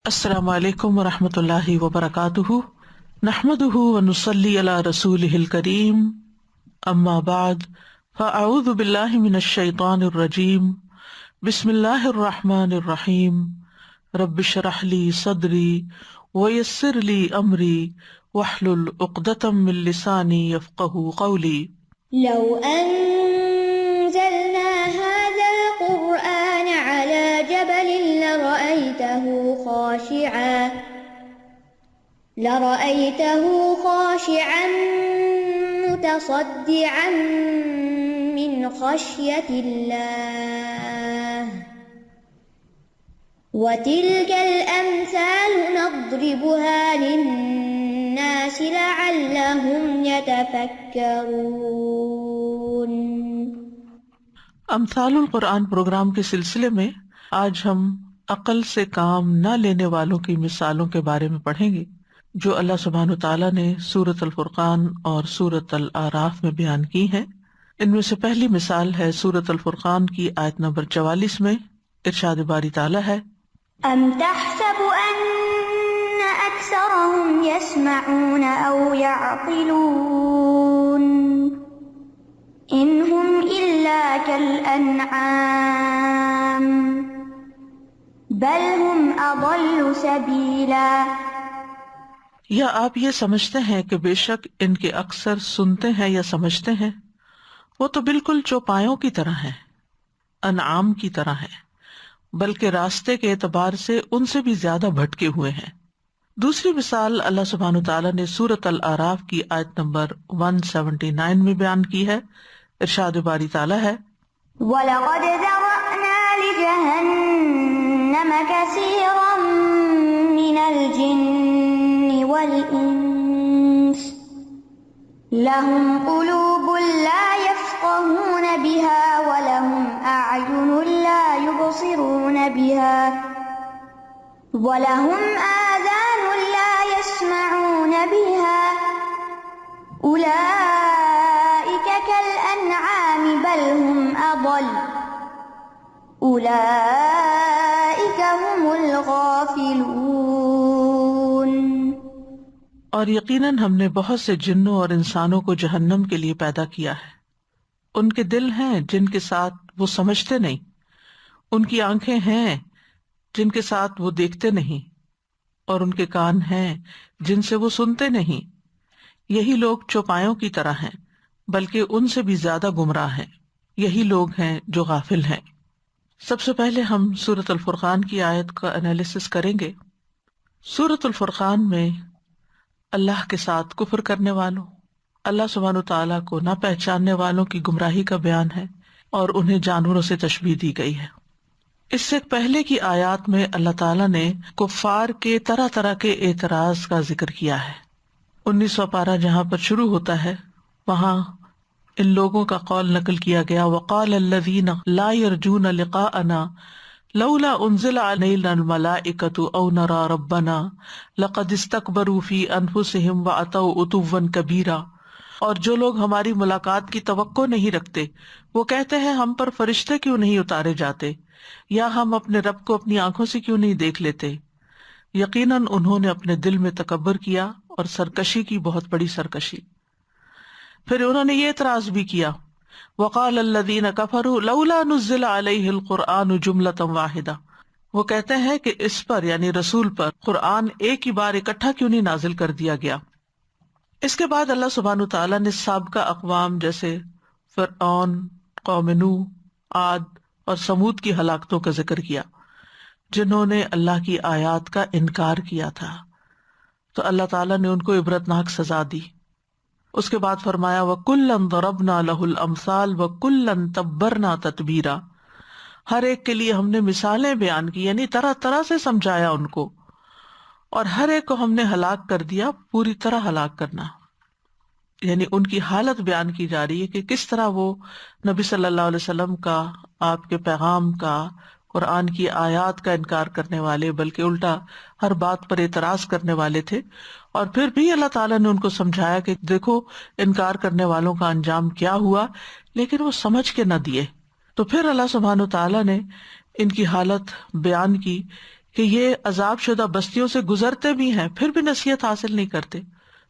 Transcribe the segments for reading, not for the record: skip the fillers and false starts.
السلام علیکم ورحمۃ اللہ وبرکاتہ، نحمدہ ونصلی علی رسولہ الکریم، اما بعد فاعوذ باللہ من الشیطان الرجیم، بسم اللہ الرحمن الرحیم، رب اشرح لی صدری ویسر لی امری واحلل عقدۃ من لسانی یفقہوا قولی۔ لو أنزلنا هذا القرآن على جبل لرأيته خاشعا متصدعا من خشية الله وتلك الأمثال نضربها للناس لعلهم يتفكرون۔ امثال القرآن پروگرام کے سلسلے میں آج ہم عقل سے کام نہ لینے والوں کی مثالوں کے بارے میں پڑھیں گے جو اللہ سبحانہ تعالیٰ نے سورۃ الفرقان اور سورۃ الاعراف میں بیان کی ہیں۔ ان میں سے پہلی مثال ہے سورۃ الفرقان کی آیت نمبر 44 میں، ارشاد باری تعالیٰ ہے، أَمْ تَحْسَبُ أَنَّ أَكْثَرَهُمْ يَسْمَعُونَ أَوْ يَعْقِلُونَ إِنْ هُمْ إِلَّا كَالْأَنْعَامِ بَلْ هُمْ أَضَلُّ سَبِيلًا۔ یا آپ یہ سمجھتے ہیں کہ بے شک ان کے اکثر سنتے ہیں یا سمجھتے ہیں، وہ تو بالکل چوپایوں کی طرح ہیں، انعام کی طرح ہیں، بلکہ راستے کے اعتبار سے ان سے بھی زیادہ بھٹکے ہوئے ہیں۔ دوسری مثال اللہ سبحانہ تعالیٰ نے سورۃ الاعراف کی آیت نمبر 179 میں بیان کی ہے، ارشاد باری تعالیٰ ہے، وَلَقَدْ ذَرَأْنَا لِجَهَنَّمَ كَثِيرًا مِنَ الْجِنِّ وَالْإِنسِ لَهُمْ قُلُوبٌ لَا يَفْقَهُونَ بِهَا وَلَهُمْ أَعْيُنٌ لَا يُبْصِرُونَ بِهَا وَلَهُمْ آذَانٌ لَا يَسْمَعُونَ بِهَا أُولَئِكَ كَالْأَنْعَامِ بَلْ هُمْ أَضَلُّ أُولَئِكَ هُمُ الْغَافِلُونَ۔ اور یقیناً ہم نے بہت سے جنوں اور انسانوں کو جہنم کے لیے پیدا کیا ہے، ان کے دل ہیں جن کے ساتھ وہ سمجھتے نہیں، ان کی آنکھیں ہیں جن کے ساتھ وہ دیکھتے نہیں، اور ان کے کان ہیں جن سے وہ سنتے نہیں۔ یہی لوگ چوپایوں کی طرح ہیں، بلکہ ان سے بھی زیادہ گمراہ ہیں، یہی لوگ ہیں جو غافل ہیں۔ سب سے پہلے ہم سورۃ الفرقان کی آیت کا انالیسس کریں گے۔ سورۃ الفرقان میں اللہ کے ساتھ کفر کرنے والوں، اللہ سبحانہ تعالیٰ کو نہ پہچاننے والوں کی گمراہی کا بیان ہے، اور انہیں جانوروں سے تشبیہ دی گئی ہے۔ اس سے پہلے کی آیات میں اللہ تعالیٰ نے کفار کے طرح طرح کے اعتراض کا ذکر کیا ہے۔ 19واں پارہ جہاں پر شروع ہوتا ہے وہاں ان لوگوں کا قول نقل کیا گیا، وقال الذین لا یرجون لقاءنا لولا انزل علینا الملائکۃ او نری ربنا لقد استکبروا فی انفسہم واتوا عتوا کبیرا۔ اور جو لوگ ہماری ملاقات کی توقع نہیں رکھتے وہ کہتے ہیں ہم پر فرشتے کیوں نہیں اتارے جاتے، یا ہم اپنے رب کو اپنی آنکھوں سے کیوں نہیں دیکھ لیتے۔ یقیناً انہوں نے اپنے دل میں تکبر کیا اور سرکشی کی، بہت بڑی سرکشی۔ پھر انہوں نے یہ اعتراض بھی کیا، وقال الذین کفروا لولا نزل علیہ القرآن جملۃ واحدہ، وہ کہتے ہیں کہ اس پر یعنی رسول پر قرآن ایک ہی بار اکٹھا کیوں نہیں نازل کر دیا گیا۔ اس کے بعد اللہ سبحانہ تعالیٰ نے سابقہ اقوام جیسے فرعون، قوم نوح، عاد اور سمود کی ہلاکتوں کا ذکر کیا جنہوں نے اللہ کی آیات کا انکار کیا تھا، تو اللہ تعالیٰ نے ان کو عبرتناک سزا دی۔ اس کے بعد فرمایا وَكُلًّا ضَرَبْنَا لَهُ الْأَمْثَالَ وَكُلًّا تَبَّرْنَا تَتْبِيرًا، ہر ایک کے لیے ہم نے مثالیں بیان کی، یعنی طرح طرح سے سمجھایا ان کو، اور ہر ایک کو ہم نے ہلاک کر دیا، پوری طرح ہلاک کرنا، یعنی ان کی حالت بیان کی جا رہی ہے کہ کس طرح وہ نبی صلی اللہ علیہ وسلم کا، آپ کے پیغام کا، قرآن کی آیات کا انکار کرنے والے، بلکہ الٹا ہر بات پر اعتراض کرنے والے تھے۔ اور پھر بھی اللہ تعالیٰ نے ان کو سمجھایا کہ دیکھو انکار کرنے والوں کا انجام کیا ہوا، لیکن وہ سمجھ کے نہ دیے۔ تو پھر اللہ سبحانہ تعالیٰ نے ان کی حالت بیان کی کہ یہ عذاب شدہ بستیوں سے گزرتے بھی ہیں پھر بھی نصیحت حاصل نہیں کرتے،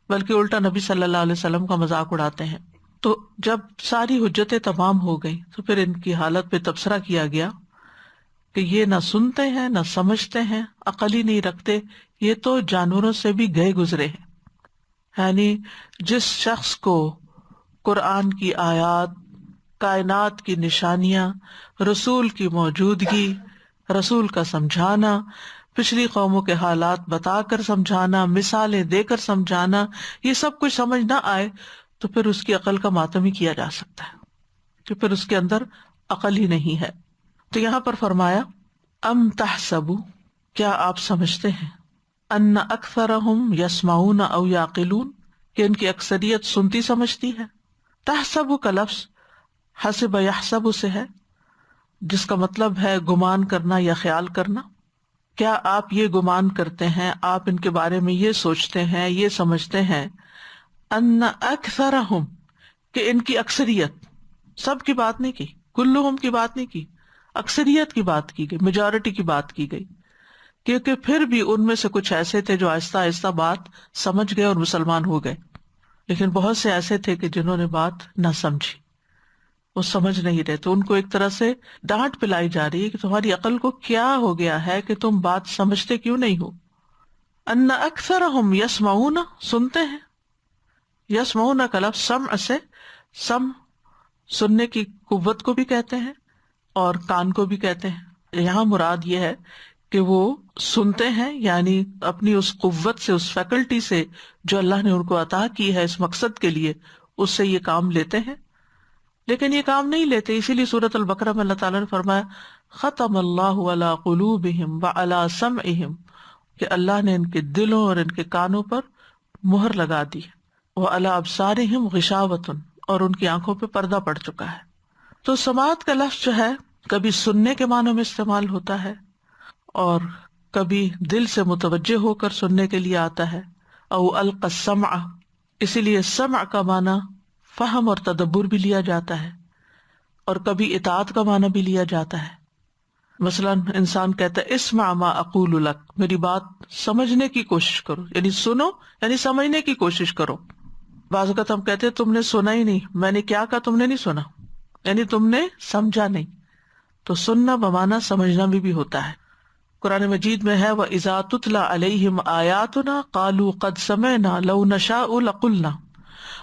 بلکہ الٹا نبی صلی اللہ علیہ وسلم کا مذاق اڑاتے ہیں۔ تو جب ساری حجتیں تمام ہو گئیں تو پھر ان کی حالت پہ تبصرہ کیا گیا کہ یہ نہ سنتے ہیں نہ سمجھتے ہیں، عقل ہی نہیں رکھتے، یہ تو جانوروں سے بھی گئے گزرے ہیں۔ یعنی جس شخص کو قرآن کی آیات، کائنات کی نشانیاں، رسول کی موجودگی، رسول کا سمجھانا، پچھلی قوموں کے حالات بتا کر سمجھانا، مثالیں دے کر سمجھانا، یہ سب کچھ سمجھ نہ آئے تو پھر اس کی عقل کا ماتم ہی کیا جا سکتا ہے کہ پھر اس کے اندر عقل ہی نہیں ہے۔ تو یہاں پر فرمایا ام تحسبوا، کیا آپ سمجھتے ہیں، ان اکثرہم یسمعون او یعقلون، کہ ان کی اکثریت سنتی سمجھتی ہے۔ تحسب کا لفظ حسب یحسب سے ہے، جس کا مطلب ہے گمان کرنا یا خیال کرنا۔ کیا آپ یہ گمان کرتے ہیں، آپ ان کے بارے میں یہ سوچتے ہیں، یہ سمجھتے ہیں، ان اکثرہم، کہ ان کی اکثریت، سب کی بات نہیں کی، کلہم کی بات نہیں کی، اکثریت کی بات کی گئی، میجورٹی کی بات کی گئی، کیونکہ پھر بھی ان میں سے کچھ ایسے تھے جو آہستہ آہستہ بات سمجھ گئے اور مسلمان ہو گئے، لیکن بہت سے ایسے تھے کہ جنہوں نے بات نہ سمجھی، وہ سمجھ نہیں رہے، تو ان کو ایک طرح سے ڈانٹ پلائی جا رہی ہے کہ تمہاری عقل کو کیا ہو گیا ہے کہ تم بات سمجھتے کیوں نہیں ہو۔ ان اکثرہم یسمعون، سنتے ہیں، یسمعون کا لفظ سمع سے، سمع سننے کی قوت کو بھی کہتے ہیں اور کان کو بھی کہتے ہیں۔ یہاں مراد یہ ہے کہ وہ سنتے ہیں، یعنی اپنی اس قوت سے، اس فیکلٹی سے جو اللہ نے ان کو عطا کی ہے اس مقصد کے لیے، اس سے یہ کام لیتے ہیں، لیکن یہ کام نہیں لیتے۔ اسی لیے سورۃ البقرہ میں اللہ تعالیٰ نے فرمایا ختم اللہ علی قلوبہم وعلی سمعہم، کہ اللہ نے ان کے دلوں اور ان کے کانوں پر مہر لگا دی، وعلی ابصارہم غشاوۃ، اور ان کی آنکھوں پہ پردہ پڑ چکا ہے۔ تو سماعت کا لفظ جو ہے کبھی سننے کے معنوں میں استعمال ہوتا ہے اور کبھی دل سے متوجہ ہو کر سننے کے لیے آتا ہے، او القى السمع، اسی لیے سمع کا معنی فہم اور تدبر بھی لیا جاتا ہے، اور کبھی اطاعت کا معنی بھی لیا جاتا ہے۔ مثلا انسان کہتا ہے اسمع ما اقول لک، میری بات سمجھنے کی کوشش کرو، یعنی سنو، یعنی سمجھنے کی کوشش کرو۔ بعض اوقات ہم کہتے ہیں تم نے سنا ہی نہیں، میں نے کیا کہا تم نے نہیں سنا، یعنی تم نے سمجھا نہیں۔ تو سننا بمعنی سمجھنا بھی ہوتا ہے۔ قرآن مجید میں ہے وَإِذَا تُتْلَى عَلَيْهِمْ آيَاتُنَا قَالُوا قَدْ سَمِعْنَا لَوْ نَشَاءُ لَقُلْنَا،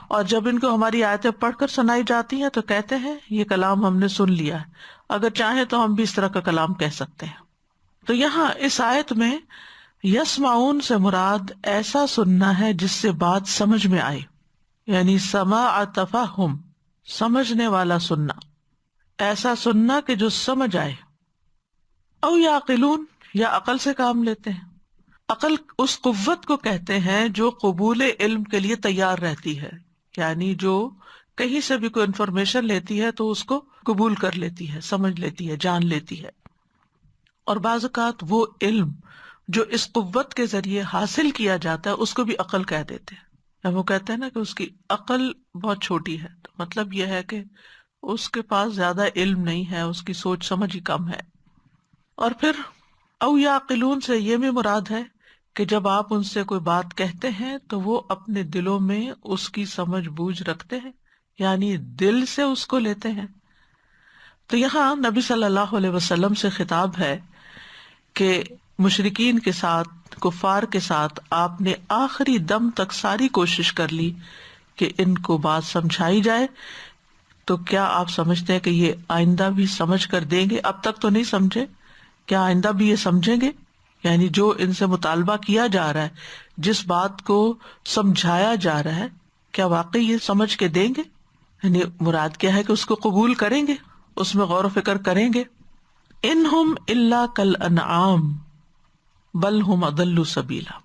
اور جب ان کو ہماری آیتیں پڑھ کر سنائی جاتی ہیں تو کہتے ہیں یہ کلام ہم نے سن لیا ہے، اگر چاہیں تو ہم بھی اس طرح کا کلام کہہ سکتے ہیں۔ تو یہاں اس آیت میں یسمعون سے مراد ایسا سننا ہے جس سے بات سمجھ میں آئے، یعنی سماع تفہم، سمجھنے والا سننا، ایسا سننا کہ جو سمجھ آئے۔ او یعقلون، یا عقل سے کام لیتے ہیں۔ عقل اس قوت کو کہتے ہیں جو قبول علم کے لیے تیار رہتی ہے، یعنی جو کہیں سے بھی کوئی انفارمیشن لیتی ہے تو اس کو قبول کر لیتی ہے، سمجھ لیتی ہے، جان لیتی ہے۔ اور بعض اوقات وہ علم جو اس قوت کے ذریعے حاصل کیا جاتا ہے اس کو بھی عقل کہہ دیتے ہیں۔ وہ کہتے ہیں نا کہ اس کی عقل بہت چھوٹی ہے، تو مطلب یہ ہے کہ اس کے پاس زیادہ علم نہیں ہے، اس کی سوچ سمجھ ہی کم ہے۔ اور پھر او یعقلون سے یہ بھی مراد ہے کہ جب آپ ان سے کوئی بات کہتے ہیں تو وہ اپنے دلوں میں اس کی سمجھ بوجھ رکھتے ہیں، یعنی دل سے اس کو لیتے ہیں۔ تو یہاں نبی صلی اللہ علیہ وسلم سے خطاب ہے کہ مشرکین کے ساتھ، کفار کے ساتھ آپ نے آخری دم تک ساری کوشش کر لی کہ ان کو بات سمجھائی جائے، تو کیا آپ سمجھتے ہیں کہ یہ آئندہ بھی سمجھ کر دیں گے؟ اب تک تو نہیں سمجھے، کیا آئندہ بھی یہ سمجھیں گے؟ یعنی جو ان سے مطالبہ کیا جا رہا ہے، جس بات کو سمجھایا جا رہا ہے، کیا واقعی یہ سمجھ کے دیں گے؟ یعنی مراد کیا ہے کہ اس کو قبول کریں گے، اس میں غور و فکر کریں گے۔ انہم الا کالانعام بل ہم اضل سبیلا،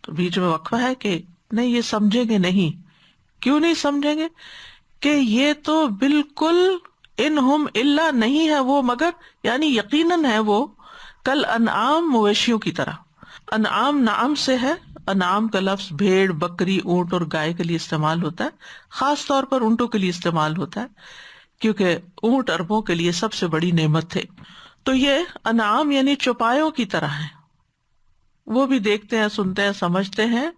تو بیچ میں وقفہ ہے کہ نہیں، یہ سمجھیں گے نہیں۔ کیوں نہیں سمجھیں گے؟ کہ یہ تو بالکل انہم الا نہیں ہے وہ، مگر یعنی یقیناً ہے وہ کل انعام، مویشیوں کی طرح۔ انعام نعم سے ہے، انعام کا لفظ بھیڑ، بکری، اونٹ اور گائے کے لیے استعمال ہوتا ہے، خاص طور پر اونٹوں کے لیے استعمال ہوتا ہے، کیونکہ اونٹ عربوں کے لیے سب سے بڑی نعمت تھے۔ تو یہ انعام یعنی چوپایوں کی طرح ہیں، وہ بھی دیکھتے ہیں، سنتے ہیں، سمجھتے ہیں.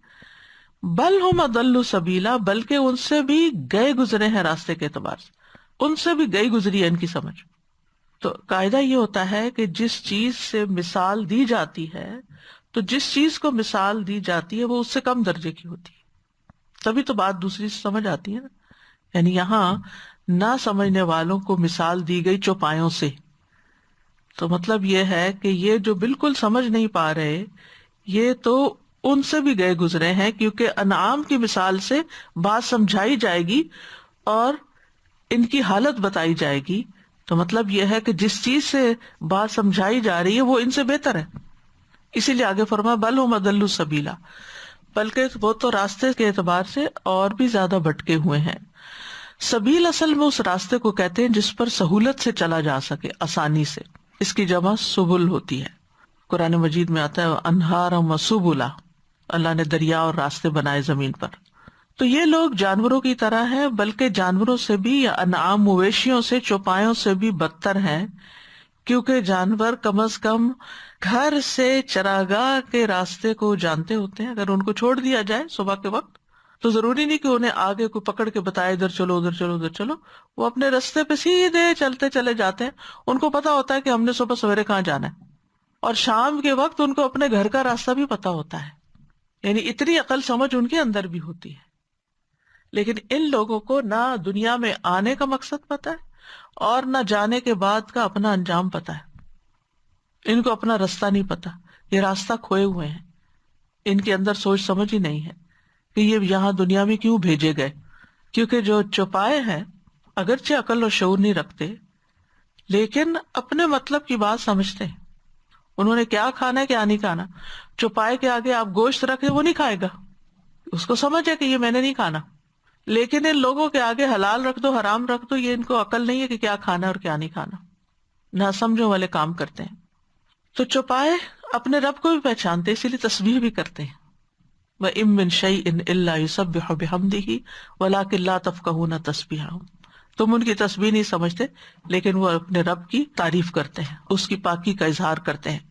بل ہم اضل سبیلا، بلکہ ان سے بھی گئے گزرے ہیں راستے کے اعتبار سے، ان سے بھی گئی گزری ہے ان کی سمجھ. تو قاعدہ یہ ہوتا ہے کہ جس چیز سے مثال دی جاتی ہے، تو جس چیز کو مثال دی جاتی ہے وہ اس سے کم درجے کی ہوتی ہے، تبھی تو بات دوسری سے سمجھ آتی ہے نا. یعنی یہاں نہ سمجھنے والوں کو مثال دی گئی چوپایوں سے، تو مطلب یہ ہے کہ یہ جو بالکل سمجھ نہیں پا رہے، یہ تو ان سے بھی گئے گزرے ہیں، کیونکہ انعام کی مثال سے بات سمجھائی جائے گی اور ان کی حالت بتائی جائے گی. تو مطلب یہ ہے کہ جس چیز سے بات سمجھائی جا رہی ہے وہ ان سے بہتر ہے. اسی لیے آگے فرمایا بل ہم اضل سبیلا، بلکہ وہ تو راستے کے اعتبار سے اور بھی زیادہ بھٹکے ہوئے ہیں. سبیل اصل میں اس راستے کو کہتے ہیں جس پر سہولت سے چلا جا سکے، آسانی سے. اس کی جمع سبل ہوتی ہے. قرآن مجید میں آتا ہے انہارا و سبلا، اللہ نے دریا اور راستے بنائے زمین پر. تو یہ لوگ جانوروں کی طرح ہیں، بلکہ جانوروں سے بھی یا انعام مویشیوں سے، چوپایوں سے بھی بدتر ہیں، کیونکہ جانور کم از کم گھر سے چراگاہ کے راستے کو جانتے ہوتے ہیں. اگر ان کو چھوڑ دیا جائے صبح کے وقت تو ضروری نہیں کہ انہیں آگے کو پکڑ کے بتائے ادھر چلو ادھر چلو ادھر چلو، وہ اپنے راستے پہ سیدھے چلتے چلے جاتے ہیں. ان کو پتا ہوتا ہے کہ ہم نے صبح سویرے کہاں جانا ہے، اور شام کے وقت ان کو اپنے گھر کا راستہ بھی پتا ہوتا ہے. یعنی اتنی عقل سمجھ ان کے اندر بھی ہوتی ہے. لیکن ان لوگوں کو نہ دنیا میں آنے کا مقصد پتا ہے اور نہ جانے کے بعد کا اپنا انجام پتا ہے. ان کو اپنا راستہ نہیں پتا، یہ راستہ کھوئے ہوئے ہیں. ان کے اندر سوچ سمجھ ہی نہیں ہے کہ یہ یہاں دنیا میں کیوں بھیجے گئے. کیونکہ جو چوپائے ہیں اگرچہ عقل اور شعور نہیں رکھتے، لیکن اپنے مطلب کی بات سمجھتے ہیں. انہوں نے کیا کھانا ہے کیا نہیں کھانا. چوپائے کے آگے آپ گوشت رکھے وہ نہیں کھائے گا، اس کو سمجھ ہے کہ یہ میں نے نہیں کھانا. لیکن ان لوگوں کے آگے حلال رکھ دو حرام رکھ دو، یہ ان کو عقل نہیں ہے کہ کیا کھانا اور کیا نہیں کھانا. نہ سمجھو والے کام کرتے ہیں. تو چوپائے اپنے رب کو بھی پہچانتے، اسی لیے تسبیح بھی کرتے ہیں. وَإِن مِّن شَيْءٍ إِلَّا يُسَبِّحُ بِحَمْدِهِ وَلَٰكِن لَّا تَفْقَهُونَ تَسْبِيحَهُمْ. تم ان کی تسبیح نہیں سمجھتے، لیکن وہ اپنے رب کی تعریف کرتے ہیں، اس کی پاکی کا اظہار کرتے ہیں.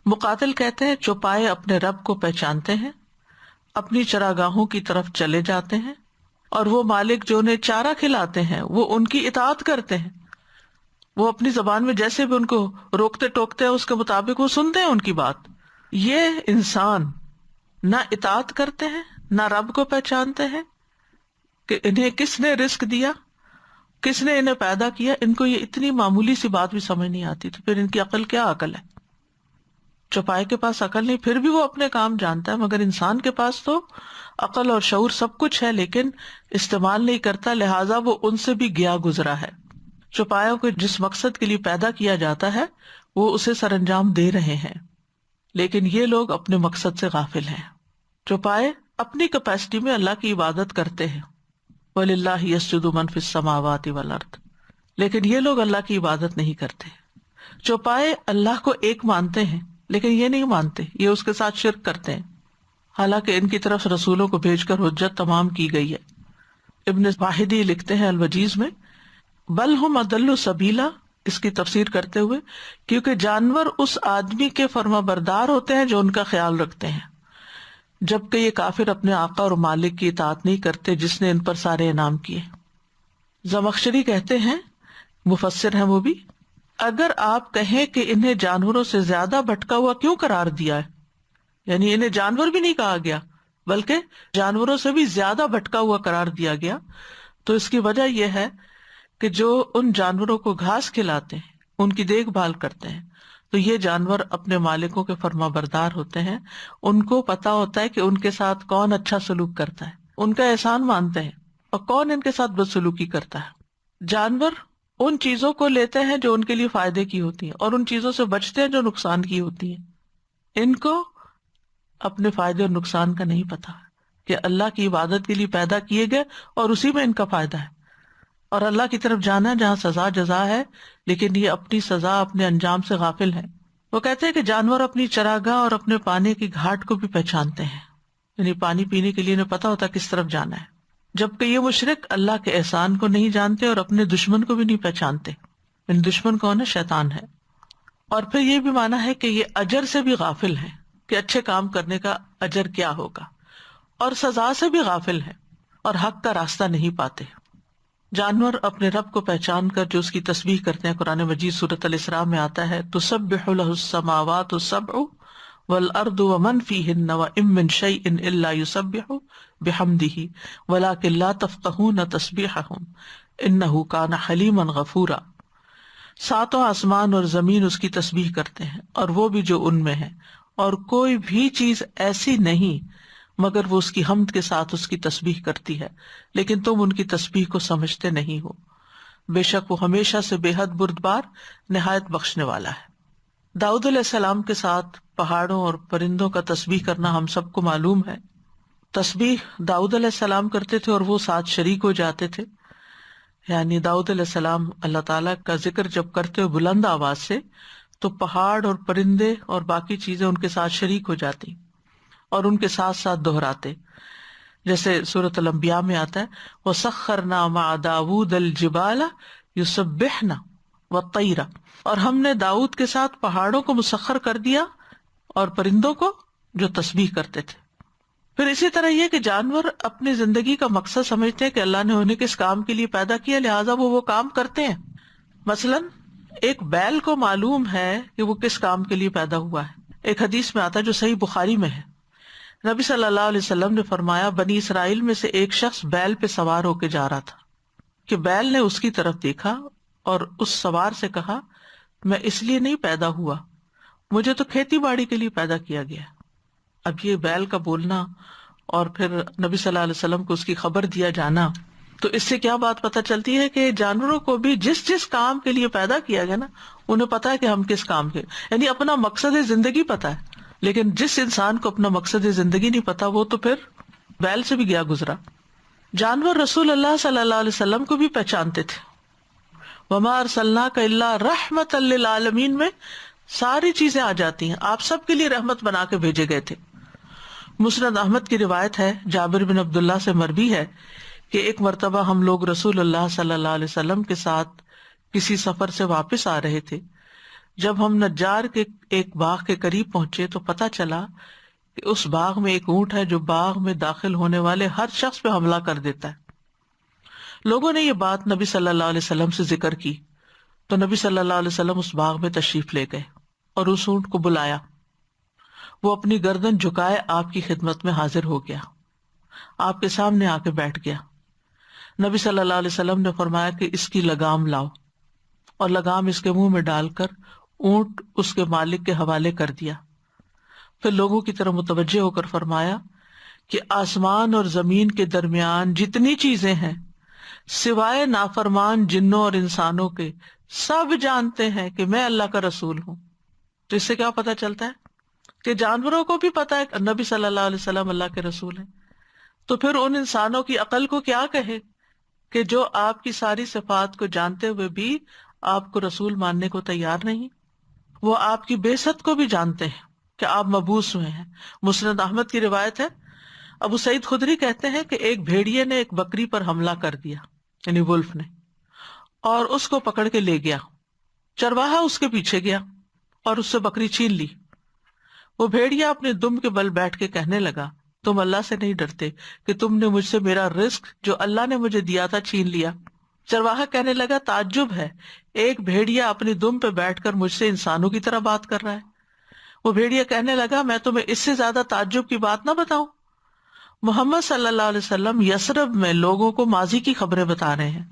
مقاتل کہتے ہیں چوپائے اپنے رب کو پہچانتے ہیں، اپنی چراگاہوں کی طرف چلے جاتے ہیں، اور وہ مالک جو انہیں چارہ کھلاتے ہیں وہ ان کی اطاعت کرتے ہیں. وہ اپنی زبان میں جیسے بھی ان کو روکتے ٹوکتے ہیں اس کے مطابق وہ سنتے ہیں ان کی بات. یہ انسان نہ اطاعت کرتے ہیں نہ رب کو پہچانتے ہیں کہ انہیں کس نے رزق دیا، کس نے انہیں پیدا کیا. ان کو یہ اتنی معمولی سی بات بھی سمجھ نہیں آتی، تو پھر ان کی عقل کیا عقل ہے. چوپائے کے پاس عقل نہیں، پھر بھی وہ اپنے کام جانتا ہے. مگر انسان کے پاس تو عقل اور شعور سب کچھ ہے، لیکن استعمال نہیں کرتا، لہٰذا وہ ان سے بھی گیا گزرا ہے. چوپایوں کو جس مقصد کے لیے پیدا کیا جاتا ہے وہ اسے سر انجام دے رہے ہیں، لیکن یہ لوگ اپنے مقصد سے غافل ہیں. چوپائے اپنی کیپیسٹی میں اللہ کی عبادت کرتے ہیں، وَلِلَّهِ يَسْجُدُ مَن فِي السَّمَاوَاتِ وَالْأَرْضِ، لیکن یہ لوگ اللہ کی عبادت نہیں کرتے. چوپائے اللہ کو ایک مانتے ہیں، لیکن یہ نہیں مانتے، یہ اس کے ساتھ شرک کرتے ہیں، حالانکہ ان کی طرف رسولوں کو بھیج کر حجت تمام کی گئی ہے. ابن واحدی لکھتے ہیں الوجیز میں بل ہم اضل سبیلا، اس کی تفسیر کرتے ہوئے کیونکہ جانور اس آدمی کے فرما بردار ہوتے ہیں جو ان کا خیال رکھتے ہیں، جبکہ یہ کافر اپنے آقا اور مالک کی اطاعت نہیں کرتے جس نے ان پر سارے انعام کیے. زمخشری کہتے ہیں، مفسر ہیں وہ بھی، اگر آپ کہیں کہ انہیں جانوروں سے زیادہ بھٹکا ہوا کیوں قرار دیا ہے، یعنی انہیں جانور بھی نہیں کہا گیا بلکہ جانوروں سے بھی زیادہ بھٹکا ہوا قرار دیا گیا، تو اس کی وجہ یہ ہے کہ جو ان جانوروں کو گھاس کھلاتے ہیں، ان کی دیکھ بھال کرتے ہیں، تو یہ جانور اپنے مالکوں کے فرما بردار ہوتے ہیں. ان کو پتا ہوتا ہے کہ ان کے ساتھ کون اچھا سلوک کرتا ہے، ان کا احسان مانتے ہیں، اور کون ان کے ساتھ بدسلوکی کرتا ہے. جانور ان چیزوں کو لیتے ہیں جو ان کے لیے فائدے کی ہوتی ہیں، اور ان چیزوں سے بچتے ہیں جو نقصان کی ہوتی ہیں. ان کو اپنے فائدے اور نقصان کا نہیں پتا کہ اللہ کی عبادت کے لیے پیدا کیے گئے اور اسی میں ان کا فائدہ ہے، اور اللہ کی طرف جانا ہے جہاں سزا جزا ہے، لیکن یہ اپنی سزا اپنے انجام سے غافل ہے. وہ کہتے ہیں کہ جانور اپنی چراگاہ اور اپنے پانی کی گھاٹ کو بھی پہچانتے ہیں، یعنی پانی پینے کے لیے انہیں پتا ہوتا ہے کس طرف جانا ہے، جبکہ یہ مشرک اللہ کے احسان کو نہیں جانتے اور اپنے دشمن کو بھی نہیں پہچانتے. ان دشمن کون ہے؟ شیطان ہے. اور پھر یہ بھی مانا ہے کہ یہ اجر سے بھی غافل ہیں کہ اچھے کام کرنے کا اجر کیا ہوگا، اور سزا سے بھی غافل ہیں اور حق کا راستہ نہیں پاتے۔ جانور اپنے رب کو پہچان کر جو اس کی تسبیح کرتے ہیں، قرآن مجید سورۃ الاسراء میں آتا ہے تسبح له السماوات السبع والارض ومن فیہن وان من شیء الا یسبح بحمدہ ولکن لا تفقہون تسبیحہم انہ کان حلیما غفورا۔ ساتوں آسمان اور زمین اس کی تسبیح کرتے ہیں اور وہ بھی جو ان میں ہے، اور کوئی بھی چیز ایسی نہیں مگر وہ اس کی حمد کے ساتھ اس کی تسبیح کرتی ہے، لیکن تم ان کی تسبیح کو سمجھتے نہیں ہو۔ بے شک وہ ہمیشہ سے بے حد بردبار، نہایت بخشنے والا ہے۔ داؤد علیہ السلام کے ساتھ پہاڑوں اور پرندوں کا تسبیح کرنا ہم سب کو معلوم ہے۔ تسبیح داؤد علیہ السلام کرتے تھے اور وہ ساتھ شریک ہو جاتے تھے، یعنی داؤد علیہ السلام اللہ تعالیٰ کا ذکر جب کرتے ہو بلند آواز سے تو پہاڑ اور پرندے اور باقی چیزیں ان کے ساتھ شریک ہو جاتی اور ان کے ساتھ ساتھ دہراتے، جیسے سورۃ الانبیاء میں آتا ہے وَسَخَّرْنَا مَعَ دَاوُودَ الْجِبَالَ يُسَبِّحْنَ وَالطَّيْرَ، اور ہم نے داؤد کے ساتھ پہاڑوں کو مسخر کر دیا اور پرندوں کو جو تسبیح کرتے تھے۔ پھر اسی طرح یہ کہ جانور اپنی زندگی کا مقصد سمجھتے ہیں کہ اللہ نے انہیں کس کام کے لیے پیدا کیا، لہٰذا وہ کام کرتے ہیں۔ مثلا ایک بیل کو معلوم ہے کہ وہ کس کام کے لیے پیدا ہوا ہے۔ ایک حدیث میں آتا ہے جو صحیح بخاری میں ہے، نبی صلی اللہ علیہ وسلم نے فرمایا بنی اسرائیل میں سے ایک شخص بیل پہ سوار ہو کے جا رہا تھا کہ بیل نے اس کی طرف دیکھا اور اس سوار سے کہا میں اس لیے نہیں پیدا ہوا، مجھے تو کھیتی باڑی کے لیے پیدا کیا گیا۔ اب یہ بیل کا بولنا اور پھر نبی صلی اللہ علیہ وسلم کو اس کی خبر دیا جانا، تو اس سے کیا بات پتہ چلتی ہے کہ جانوروں کو بھی جس کام کے لیے پیدا کیا گیا نا، انہیں پتا ہے کہ ہم کس کام کے، یعنی اپنا مقصد زندگی پتا ہے۔ لیکن جس انسان کو اپنا مقصد زندگی نہیں پتا وہ تو پھر بیل سے بھی گیا گزرا۔ جانور رسول اللہ صلی اللہ علیہ وسلم کو بھی پہچانتے تھے۔ وما ارسلناک الا رحمۃ للعالمین میں ساری چیزیں آ جاتی ہیں، آپ سب کے لیے رحمت بنا کے بھیجے گئے تھے۔ مسند احمد کی روایت ہے، جابر بن عبداللہ سے مروی ہے کہ ایک مرتبہ ہم لوگ رسول اللہ صلی اللہ علیہ وسلم کے ساتھ کسی سفر سے واپس آ رہے تھے۔ جب ہم نجار کے ایک باغ کے قریب پہنچے تو پتہ چلا کہ اس باغ میں ایک اونٹ ہے جو باغ میں داخل ہونے والے ہر شخص پہ حملہ کر دیتا ہے۔ لوگوں نے یہ بات نبی صلی اللہ علیہ وسلم سے ذکر کی تو نبی صلی اللہ علیہ وسلم اس باغ میں تشریف لے گئے اور اس اونٹ کو بلایا۔ وہ اپنی گردن جھکائے آپ کی خدمت میں حاضر ہو گیا، آپ کے سامنے آ کے بیٹھ گیا۔ نبی صلی اللہ علیہ وسلم نے فرمایا کہ اس کی لگام لاؤ، اور لگام اس کے منہ میں ڈال کر اونٹ اس کے مالک کے حوالے کر دیا۔ پھر لوگوں کی طرف متوجہ ہو کر فرمایا کہ آسمان اور زمین کے درمیان جتنی چیزیں ہیں سوائے نافرمان جنوں اور انسانوں کے، سب جانتے ہیں کہ میں اللہ کا رسول ہوں۔ تو اس سے کیا پتہ چلتا ہے کہ جانوروں کو بھی پتہ ہے کہ نبی صلی اللہ علیہ وسلم اللہ کے رسول ہیں، تو پھر ان انسانوں کی عقل کو کیا کہے کہ جو آپ کی ساری صفات کو جانتے ہوئے بھی آپ کو رسول ماننے کو تیار نہیں۔ وہ آپ کی بعثت کو بھی جانتے ہیں کہ آپ مبعوث ہوئے ہیں۔ مسند احمد کی روایت ہے، ابو سعید خدری کہتے ہیں کہ ایک بھیڑیے نے ایک بکری پر حملہ کر دیا، یعنی ولف نے، اور اس کو پکڑ کے لے گیا۔ چرواہا اس کے پیچھے گیا اور اس سے بکری چھین لی۔ وہ بھیڑیا اپنے دم کے بل بیٹھ کے کہنے لگا تم اللہ سے نہیں ڈرتے کہ تم نے مجھ سے میرا رزق جو اللہ نے مجھے دیا تھا چھین لیا۔ چرواہا کہنے لگا تعجب ہے، ایک بھیڑیا اپنی دم پہ بیٹھ کر مجھ سے انسانوں کی طرح بات کر رہا ہے۔ وہ بھیڑیا کہنے لگا میں تمہیں اس سے زیادہ تعجب کی بات نہ بتاؤں؟ محمد صلی اللہ علیہ وسلم یثرب میں لوگوں کو ماضی کی خبریں بتا رہے ہیں۔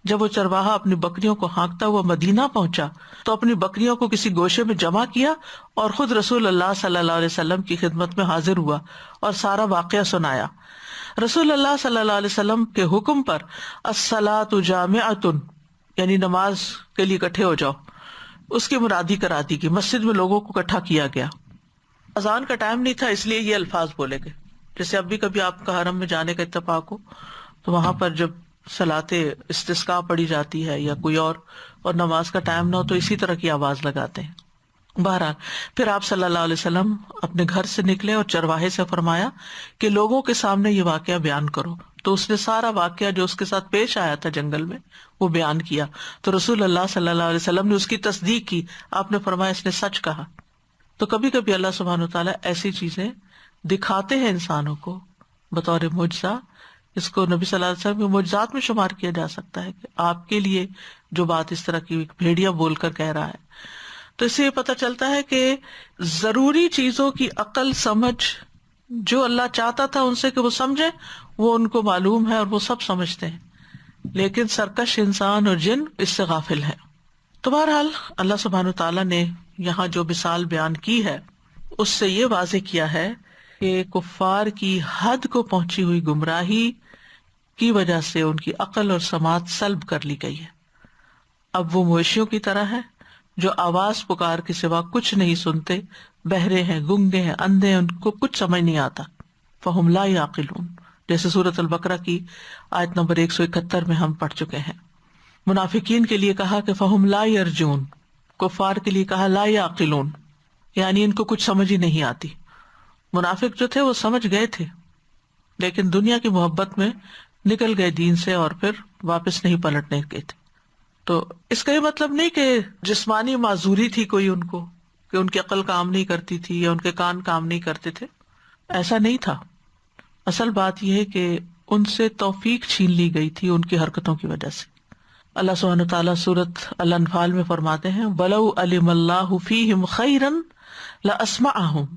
جب وہ چرواہا اپنی بکریوں کو ہانکتا ہوا مدینہ پہنچا تو اپنی بکریوں کو کسی گوشے میں جمع کیا اور خود رسول اللہ صلی اللہ علیہ وسلم کی خدمت میں حاضر ہوا اور سارا واقعہ سنایا۔ رسول اللہ صلی اللہ علیہ وسلم کے حکم پر الصلاۃ جامعۃ، یعنی نماز کے لیے اکٹھے ہو جاؤ، اس کی مرادی کرا دی گئی، مسجد میں لوگوں کو اکٹھا کیا گیا۔ اذان کا ٹائم نہیں تھا اس لیے یہ الفاظ بولے گئے۔ جیسے اب بھی کبھی آپ کا حرم میں جانے کا اتفاق ہو تو وہاں پر جب صلاۃ استسقاء پڑھی جاتی ہے یا کوئی اور نماز کا ٹائم نہ ہو تو اسی طرح کی آواز لگاتے ہیں۔ بہرحال پھر آپ صلی اللہ علیہ وسلم اپنے گھر سے نکلے اور چرواہے سے فرمایا کہ لوگوں کے سامنے یہ واقعہ بیان کرو. تو اس نے سارا واقعہ جو اس کے ساتھ پیش آیا تھا جنگل میں وہ بیان کیا. تو رسول اللہ صلی اللہ علیہ وسلم نے اس کی تصدیق کی. آپ نے فرمایا اس نے سچ کہا. تو کبھی کبھی اللہ سبحانہ وتعالیٰ ایسی چیزیں دکھاتے ہیں انسانوں کو بطور معجزہ. اس کو نبی صلی اللہ علیہ وسلم کے معجزات میں شمار کیا جا سکتا ہے کہ آپ کے لیے جو بات اس طرح کی بھیڑیا بول کر کہہ رہا ہے. تو اس سے یہ پتہ چلتا ہے کہ ضروری چیزوں کی عقل سمجھ جو اللہ چاہتا تھا ان سے کہ وہ سمجھے وہ ان کو معلوم ہے اور وہ سب سمجھتے ہیں، لیکن سرکش انسان اور جن اس سے غافل ہے. تو بہرحال اللہ سبحانہ تعالیٰ نے یہاں جو مثال بیان کی ہے اس سے یہ واضح کیا ہے کہ کفار کی حد کو پہنچی ہوئی گمراہی کی وجہ سے ان کی عقل اور سماعت سلب کر لی گئی ہے. اب وہ مویشیوں کی طرح ہے جو آواز پکار کے سوا کچھ نہیں سنتے، بہرے ہیں، گنگے ہیں، اندھے ہیں، ان کو کچھ سمجھ نہیں آتا. فہم لا یعقلون، جیسے سورۃ البقرہ کی آیت نمبر 171 میں ہم پڑھ چکے ہیں. منافقین کے لیے کہا کہ فہم لا یرجون، کفار کے لیے کہا لا یعقلون، یعنی ان کو کچھ سمجھ ہی نہیں آتی. منافق جو تھے وہ سمجھ گئے تھے لیکن دنیا کی محبت میں نکل گئے دین سے اور پھر واپس نہیں پلٹنے کے تھے. تو اس کا یہ مطلب نہیں کہ جسمانی معذوری تھی کوئی ان کو، کہ ان کی عقل کام نہیں کرتی تھی یا ان کے کان کام نہیں کرتے تھے، ایسا نہیں تھا. اصل بات یہ ہے کہ ان سے توفیق چھین لی گئی تھی ان کی حرکتوں کی وجہ سے. اللہ سبحانہ تعالیٰ سورۃ الانفال میں فرماتے ہیں وَلَوْ عَلِمَ اللَّهُ فِيهِمْ خَيْرًا لَأَسْمَعَهُمْ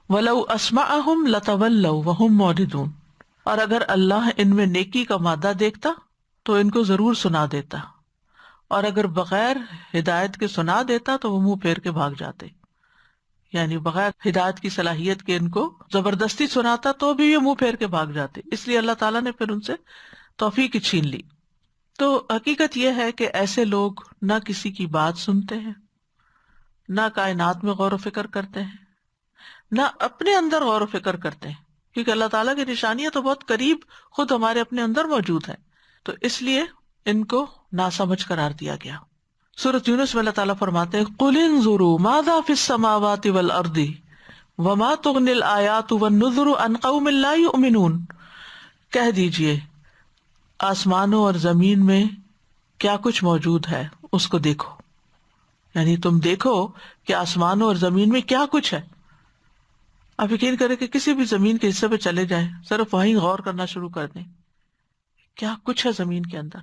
وَلَوْ أَسْمَعَهُمْ لَتَوَلَّوْا وَهُمْ مُعْرِضُونَ، اور اگر اللہ ان میں نیکی کا مادہ دیکھتا تو ان کو ضرور سنا دیتا، اور اگر بغیر ہدایت کے سنا دیتا تو وہ منہ پھیر کے بھاگ جاتے. یعنی بغیر ہدایت کی صلاحیت کے ان کو زبردستی سناتا تو بھی یہ منہ پھیر کے بھاگ جاتے. اس لیے اللہ تعالیٰ نے پھر ان سے توفیق چھین لی. تو حقیقت یہ ہے کہ ایسے لوگ نہ کسی کی بات سنتے ہیں، نہ کائنات میں غور و فکر کرتے ہیں، نہ اپنے اندر غور و فکر کرتے ہیں، کیونکہ اللہ تعالیٰ کی نشانیاں تو بہت قریب خود ہمارے اپنے اندر موجود ہیں. تو اس لیے ان کو ناسمجھ قرار دیا گیا. سورۃ یونس میں اللہ تعالیٰ فرماتے ہیں قُلِ انظُرُوا ماذا فِي السَّمَاوَاتِ وَالْأَرْضِ وَمَا تُغْنِ الْآيَاتُ وَالنُّذُرُ عَنْ قَوْمٍ لَا يُؤْمِنُونَ، کہہ دیجئے آسمانوں اور زمین میں کیا کچھ موجود ہے اس کو دیکھو. یعنی تم دیکھو کہ آسمانوں اور زمین میں کیا کچھ ہے. آپ یقین کریں کہ کسی بھی زمین کے حصے پہ چلے جائیں، صرف وہیں غور کرنا شروع کر دیں کیا کچھ ہے زمین کے اندر.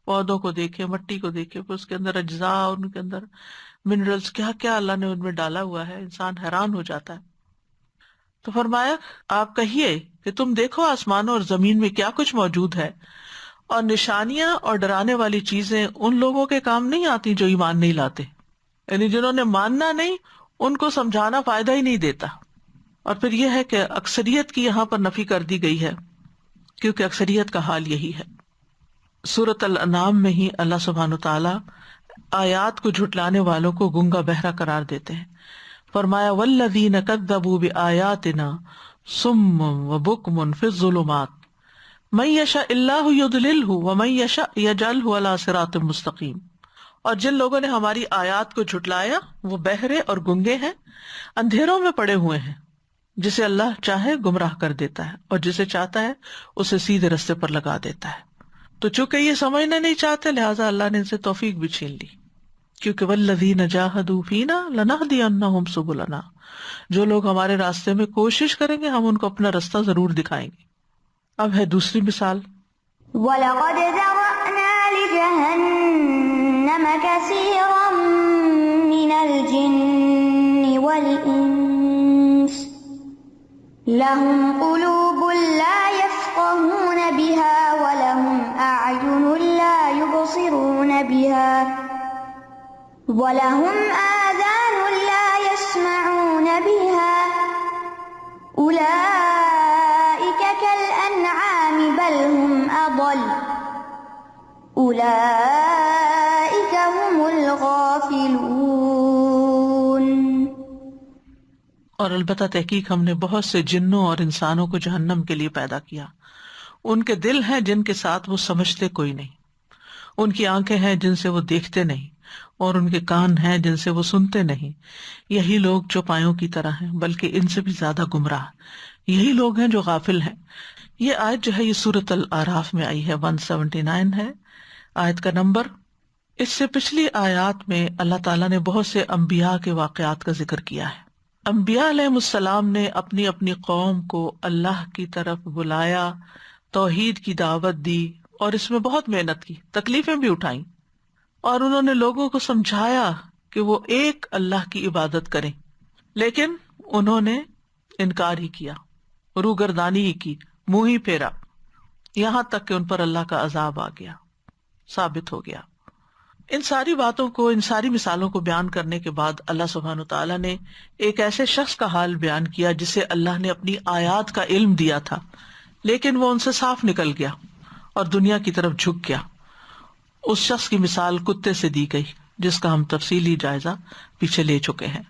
پودوں کو دیکھیں، مٹی کو دیکھیں، پھر اس کے اندر اجزاء، ان کے اندر منرلز، کیا کیا اللہ نے ان میں ڈالا ہوا ہے، انسان حیران ہو جاتا ہے. تو فرمایا آپ کہیے کہ تم دیکھو آسمانوں اور زمین میں کیا کچھ موجود ہے، اور نشانیاں اور ڈرانے والی چیزیں ان لوگوں کے کام نہیں آتی جو ایمان نہیں لاتے. یعنی جنہوں نے ماننا نہیں ان کو سمجھانا فائدہ ہی نہیں دیتا. اور پھر یہ ہے کہ اکثریت کی یہاں پر نفی کر دی گئی ہے کیونکہ اکثریت کا حال یہی ہے. سورۃ الانعام میں ہی اللہ سبحانہ تعالیٰ آیات کو جھٹلانے والوں کو گنگا بہرا قرار دیتے ہیں. فرمایا والذین کذبوا بآیاتنا صم وبکم فی الظلمات من یشاء اللہ یضللہ ومن یشاء یجعلہ علی صراط مستقیم. اور جن لوگوں نے ہماری آیات کو جھٹلایا وہ بہرے اور گنگے ہیں، اندھیروں میں پڑے ہوئے ہیں. جسے اللہ چاہے گمراہ کر دیتا ہے اور جسے چاہتا ہے اسے سیدھے رستے پر لگا دیتا ہے. تو چونکہ یہ سمجھنا نہیں چاہتے لہٰذا اللہ نے ان سے توفیق بھی چھین لی، کیونکہ والذین جاہدوا فینا لنہدینہم سبلنا، جو لوگ ہمارے راستے میں کوشش کریں گے ہم ان کو اپنا رستہ ضرور دکھائیں گے. اب ہے دوسری مثال وَلَقَدْ ذَرَأْنَا لِجَهَنَّمَ كَثِيرًا مِنَ الْجِنِّ وَالْإِنسِ لَهُمْ قُلُوبٌ لَا يَفْقَهُونَ بِهَا وَلَهُمْ أَعْيُنٌ لَا يُبْصِرُونَ بِهَا وَلَهُمْ آذَانٌ لَا يَسْمَعُونَ بِهَا أُولَئِكَ كَالْأَنْعَامِ بَلْ هُمْ أَضَلُّ أُولَئِكَ هُمُ الْغَافِلُونَ. اور البتہ تحقیق ہم نے بہت سے جنوں اور انسانوں کو جہنم کے لیے پیدا کیا. ان کے دل ہیں جن کے ساتھ وہ سمجھتے کوئی نہیں، ان کی آنکھیں ہیں جن سے وہ دیکھتے نہیں، اور ان کے کان ہیں جن سے وہ سنتے نہیں. یہی لوگ چوپایوں کی طرح ہیں بلکہ ان سے بھی زیادہ گمراہ. یہی لوگ ہیں جو غافل ہیں. یہ آیت جو ہے یہ سورۃ الاعراف میں آئی ہے, 179 ہے آیت کا نمبر. اس سے پچھلی آیات میں اللہ تعالیٰ نے بہت سے انبیاء کے واقعات کا ذکر کیا ہے. انبیاء علیہ السلام نے اپنی اپنی قوم کو اللہ کی طرف بلایا, توحید کی دعوت دی, اور اس میں بہت محنت کی, تکلیفیں بھی اٹھائیں, اور انہوں نے لوگوں کو سمجھایا کہ وہ ایک اللہ کی عبادت کریں. لیکن انہوں نے انکار ہی کیا, روگردانی ہی کی, منہ ہی پھیرا, یہاں تک کہ ان پر اللہ کا عذاب آ گیا, ثابت ہو گیا. ان ساری باتوں کو, ان ساری مثالوں کو بیان کرنے کے بعد اللہ سبحانہ وتعالیٰ نے ایک ایسے شخص کا حال بیان کیا جسے اللہ نے اپنی آیات کا علم دیا تھا, لیکن وہ ان سے صاف نکل گیا اور دنیا کی طرف جھک گیا. اس شخص کی مثال کتے سے دی گئی, جس کا ہم تفصیلی جائزہ پیچھے لے چکے ہیں.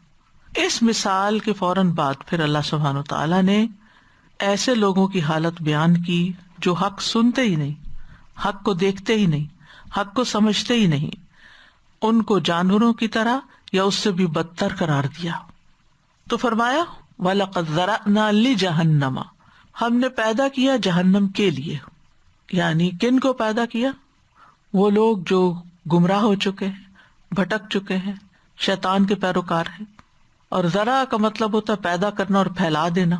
اس مثال کے فوراً بعد پھر اللہ سبحانہ وتعالیٰ نے ایسے لوگوں کی حالت بیان کی جو حق سنتے ہی نہیں, حق کو دیکھتے ہی نہیں, حق کو سمجھتے ہی نہیں. ان کو جانوروں کی طرح یا اس سے بھی بدتر قرار دیا. تو فرمایا وَلَقَدْ ذَرَأْنَا لِجَهَنَّمَ, ہم نے پیدا کیا جہنم کے لیے. یعنی کن کو پیدا کیا؟ وہ لوگ جو گمراہ ہو چکے ہیں, بھٹک چکے ہیں, شیطان کے پیروکار ہیں. اور ذرا کا مطلب ہوتا ہے پیدا کرنا اور پھیلا دینا.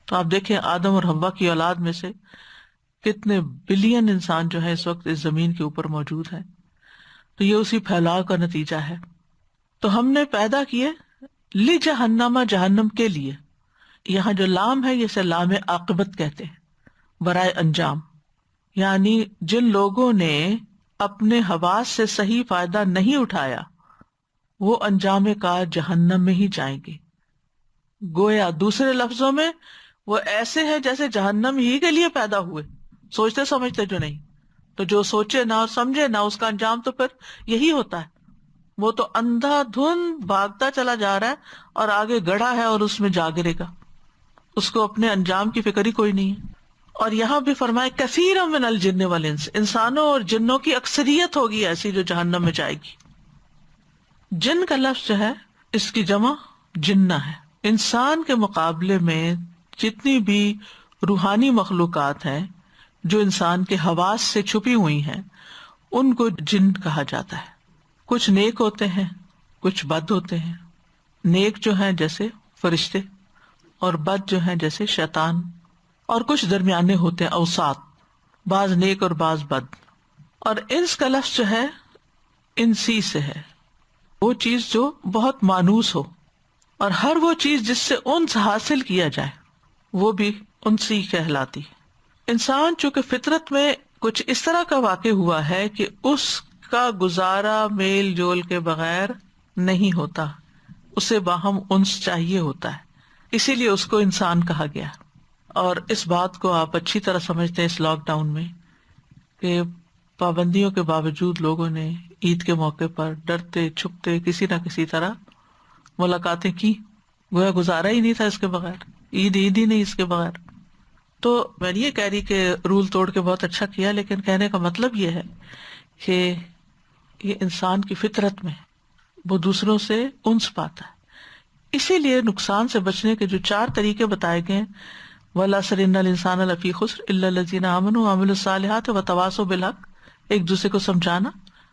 تو آپ دیکھیں آدم اور حوا کی اولاد میں سے کتنے بلین انسان جو ہے اس وقت اس زمین کے اوپر موجود ہیں. تو یہ اسی پھیلاؤ کا نتیجہ ہے. تو ہم نے پیدا کیے لِجَهَنَّمَ, جہنم کے لیے. یہاں جو لام ہے اسے لام عاقبت کہتے ہیں, برائے انجام. یعنی جن لوگوں نے اپنے حواس سے صحیح فائدہ نہیں اٹھایا وہ انجام کار جہنم میں ہی جائیں گے. گویا دوسرے لفظوں میں وہ ایسے ہیں جیسے جہنم ہی کے لیے پیدا ہوئے, سوچتے سمجھتے جو نہیں. تو جو سوچے نہ اور سمجھے نہ, اس کا انجام تو پھر یہی ہوتا ہے. وہ تو اندھا دھند بھاگتا چلا جا رہا ہے اور آگے گڑھا ہے اور اس میں جا گرے گا, اس کو اپنے انجام کی فکر ہی کوئی نہیں ہے. اور یہاں بھی فرمائے کثیر من الجن والانس, انسانوں اور جنوں کی اکثریت ہوگی ایسی جو جہنم میں جائے گی. جن کا لفظ جو ہے اس کی جمع جنہ ہے. انسان کے مقابلے میں جتنی بھی روحانی مخلوقات ہیں جو انسان کے حواس سے چھپی ہوئی ہیں ان کو جن کہا جاتا ہے. کچھ نیک ہوتے ہیں, کچھ بد ہوتے ہیں. نیک جو ہیں جیسے فرشتے, اور بد جو ہیں جیسے شیطان, اور کچھ درمیانے ہوتے ہیں اوساط, بعض نیک اور بعض بد. اور انس کا لفظ جو ہے انسی سے ہے, وہ چیز جو بہت مانوس ہو, اور ہر وہ چیز جس سے انس حاصل کیا جائے وہ بھی انسی کہلاتی. انسان چونکہ فطرت میں کچھ اس طرح کا واقع ہوا ہے کہ اس کا گزارا میل جول کے بغیر نہیں ہوتا, اسے باہم انس چاہیے ہوتا ہے, اسی لیے اس کو انسان کہا گیا. اور اس بات کو آپ اچھی طرح سمجھتے ہیں اس لاک ڈاؤن میں کہ پابندیوں کے باوجود لوگوں نے عید کے موقع پر ڈرتے چھپتے کسی نہ کسی طرح ملاقاتیں کی, گویا گزارا ہی نہیں تھا اس کے بغیر, عید ہی نہیں اس کے بغیر. تو میں یہ کہہ رہی کہ رول توڑ کے بہت اچھا کیا, لیکن کہنے کا مطلب یہ ہے کہ یہ انسان کی فطرت میں وہ دوسروں سے انس پاتا ہے. اسی لیے نقصان سے بچنے کے جو 4 طریقے بتائے گئے, وَالْعَصْرِ إِنَّ الْإِنسَانَ لَفِي خُسْرٍ إِلَّا الَّذِينَ آمَنُوا وَعَمِلُوا الصَّالِحَاتِ وَتَوَاصَوْا بِالْحَقِّ, ایک دوسرے کو سمجھانا,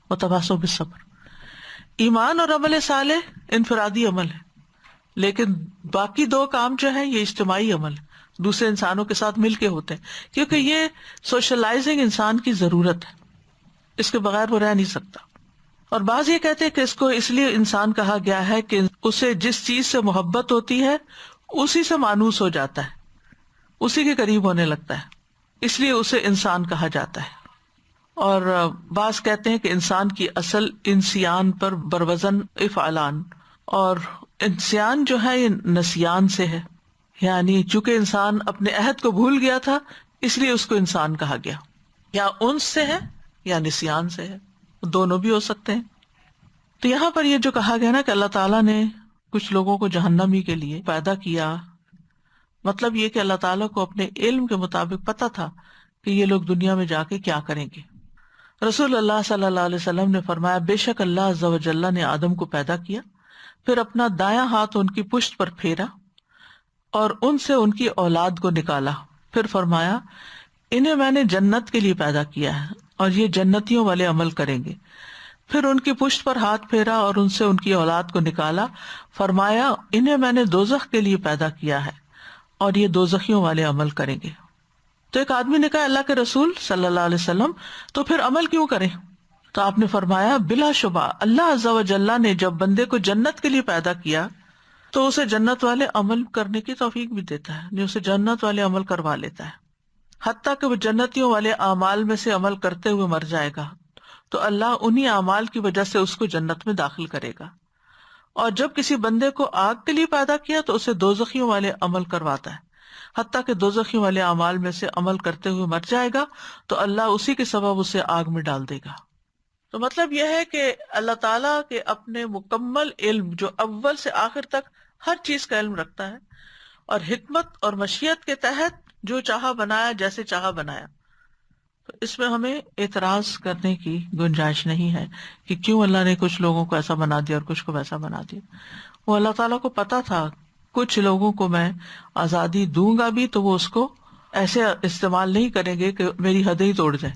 وَتَوَاصَوْا بِالصَّبْرِ. ایمان اور عمل صالح انفرادی عمل ہے, لیکن باقی 2 کام جو ہے یہ اجتماعی عمل ہے, دوسرے انسانوں کے ساتھ مل کے ہوتے ہیں, کیونکہ یہ سوشلائزنگ انسان کی ضرورت ہے, اس کے بغیر وہ رہ نہیں سکتا. اور بعض یہ کہتے ہیں کہ اس کو اس لیے انسان کہا گیا ہے کہ اسے جس چیز سے محبت ہوتی ہے اسی سے مانوس ہو جاتا ہے, اسی کے قریب ہونے لگتا ہے, اس لیے اسے انسان کہا جاتا ہے. اور بعض کہتے ہیں کہ انسان کی اصل انسیان پر بروزن افعالان, اور انسیان جو ہے یہ نسیان سے ہے, یعنی چونکہ انسان اپنے عہد کو بھول گیا تھا اس لیے اس کو انسان کہا گیا. یا انس سے ہے یا نسیان سے ہے, دونوں بھی ہو سکتے ہیں. تو یہاں پر یہ جو کہا گیا نا کہ اللہ تعالیٰ نے کچھ لوگوں کو جہنمی کے لیے پیدا کیا, مطلب یہ کہ اللہ تعالیٰ کو اپنے علم کے مطابق پتا تھا کہ یہ لوگ دنیا میں جا کے کیا کریں گے. رسول اللہ صلی اللہ علیہ وسلم نے فرمایا بے شک اللہ عز و جل نے آدم کو پیدا کیا، پھر اپنا دایاں ہاتھ ان کی پشت پر پھیرا اور ان سے ان کی اولاد کو نکالا، پھر فرمایا انہیں میں نے جنت کے لیے پیدا کیا ہے اور یہ جنتیوں والے عمل کریں گے، پھر ان کی پشت پر ہاتھ پھیرا اور ان سے ان کی اولاد کو نکالا، فرمایا انہیں میں نے دوزخ کے لیے پیدا کیا ہے اور یہ دوزخیوں والے عمل کریں گے۔ تو ایک آدمی نے کہا اللہ کے رسول صلی اللہ علیہ وسلم تو پھر عمل کیوں کریں؟ تو آپ نے فرمایا بلا شبہ اللہ عز و جل نے جب بندے کو جنت کے لیے پیدا کیا تو اسے جنت والے عمل کرنے کی توفیق بھی دیتا ہے، اسے جنت والے عمل کروا لیتا ہے، حتیٰ کہ وہ جنتیوں والے اعمال میں سے عمل کرتے ہوئے مر جائے گا تو اللہ انہی اعمال کی وجہ سے اس کو جنت میں داخل کرے گا، اور جب کسی بندے کو آگ کے لیے پیدا کیا تو اسے دوزخیوں والے عمل کرواتا ہے، حتیٰ کہ دوزخیوں والے اعمال میں سے عمل کرتے ہوئے مر جائے گا تو اللہ اسی کے سبب اسے آگ میں ڈال دے گا۔ تو مطلب یہ ہے کہ اللہ تعالیٰ کے اپنے مکمل علم جو اول سے آخر تک ہر چیز کا علم رکھتا ہے، اور حکمت اور مشیت کے تحت جو چاہا بنایا، جیسے چاہا بنایا، تو اس میں ہمیں اعتراض کرنے کی گنجائش نہیں ہے کہ کیوں اللہ نے کچھ لوگوں کو ایسا بنا دیا اور کچھ کو ویسا بنا دیا۔ وہ اللہ تعالیٰ کو پتا تھا کچھ لوگوں کو میں آزادی دوں گا بھی تو وہ اس کو ایسے استعمال نہیں کریں گے کہ میری حدیں ہی توڑ جائیں،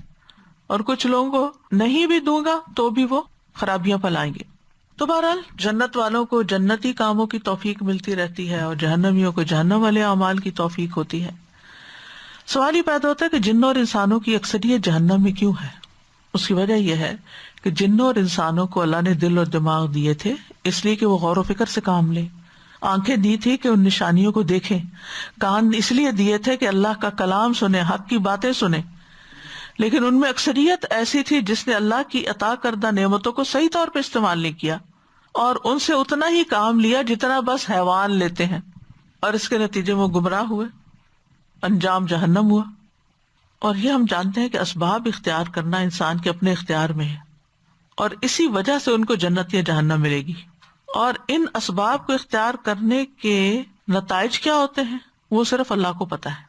اور کچھ لوگوں کو نہیں بھی دوں گا تو بھی وہ خرابیاں پھیلائیں گے۔ تو بہرحال جنت والوں کو جنتی کاموں کی توفیق ملتی رہتی ہے اور جہنمیوں کو جہنم والے اعمال کی توفیق ہوتی ہے۔ سوال یہ پیدا ہوتا ہے کہ جنوں اور انسانوں کی اکثریت جہنم میں کیوں ہے؟ اس کی وجہ یہ ہے کہ جنوں اور انسانوں کو اللہ نے دل اور دماغ دیے تھے اس لیے کہ وہ غور و فکر سے کام لیں، آنکھیں دی تھی کہ ان نشانیوں کو دیکھیں، کان اس لیے دیے تھے کہ اللہ کا کلام سنیں، حق کی باتیں سنیں، لیکن ان میں اکثریت ایسی تھی جس نے اللہ کی عطا کردہ نعمتوں کو صحیح طور پہ استعمال نہیں کیا اور ان سے اتنا ہی کام لیا جتنا بس حیوان لیتے ہیں، اور اس کے نتیجے میں گمراہ ہوئے، انجام جہنم ہوا۔ اور یہ ہم جانتے ہیں کہ اسباب اختیار کرنا انسان کے اپنے اختیار میں ہے، اور اسی وجہ سے ان کو جنت یا جہنم ملے گی، اور ان اسباب کو اختیار کرنے کے نتائج کیا ہوتے ہیں وہ صرف اللہ کو پتا ہے،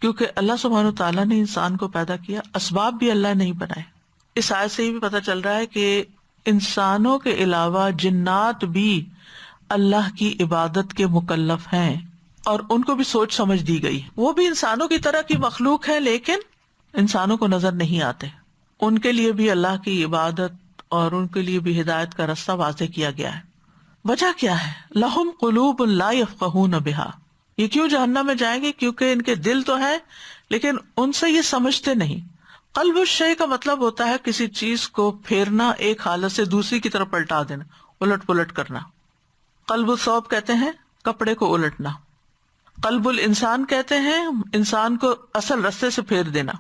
کیونکہ اللہ سبحانہ و تعالیٰ نے انسان کو پیدا کیا، اسباب بھی اللہ نہیں بنائے۔ اس آیت سے یہ بھی پتا چل رہا ہے کہ انسانوں کے علاوہ جنات بھی اللہ کی عبادت کے مکلف ہیں، اور ان کو بھی سوچ سمجھ دی گئی، وہ بھی انسانوں کی طرح کی مخلوق ہے لیکن انسانوں کو نظر نہیں آتے، ان کے لیے بھی اللہ کی عبادت اور ان کے لیے بھی ہدایت کا راستہ واضح کیا گیا ہے۔ وجہ کیا ہے؟ لہم قلوب لا یفقہون بہا، یہ کیوں جہنم میں جائیں گے؟ کیونکہ ان کے دل تو ہیں لیکن ان سے یہ سمجھتے نہیں۔ قلب الشیء کا مطلب ہوتا ہے کسی چیز کو پھیرنا، ایک حالت سے دوسری کی طرف پلٹا دینا، الٹ پلٹ کرنا۔ قلب الثوب کہتے ہیں کپڑے کو الٹنا، قلب الانسان کہتے ہیں انسان کو اصل رستے سے پھیر دینا۔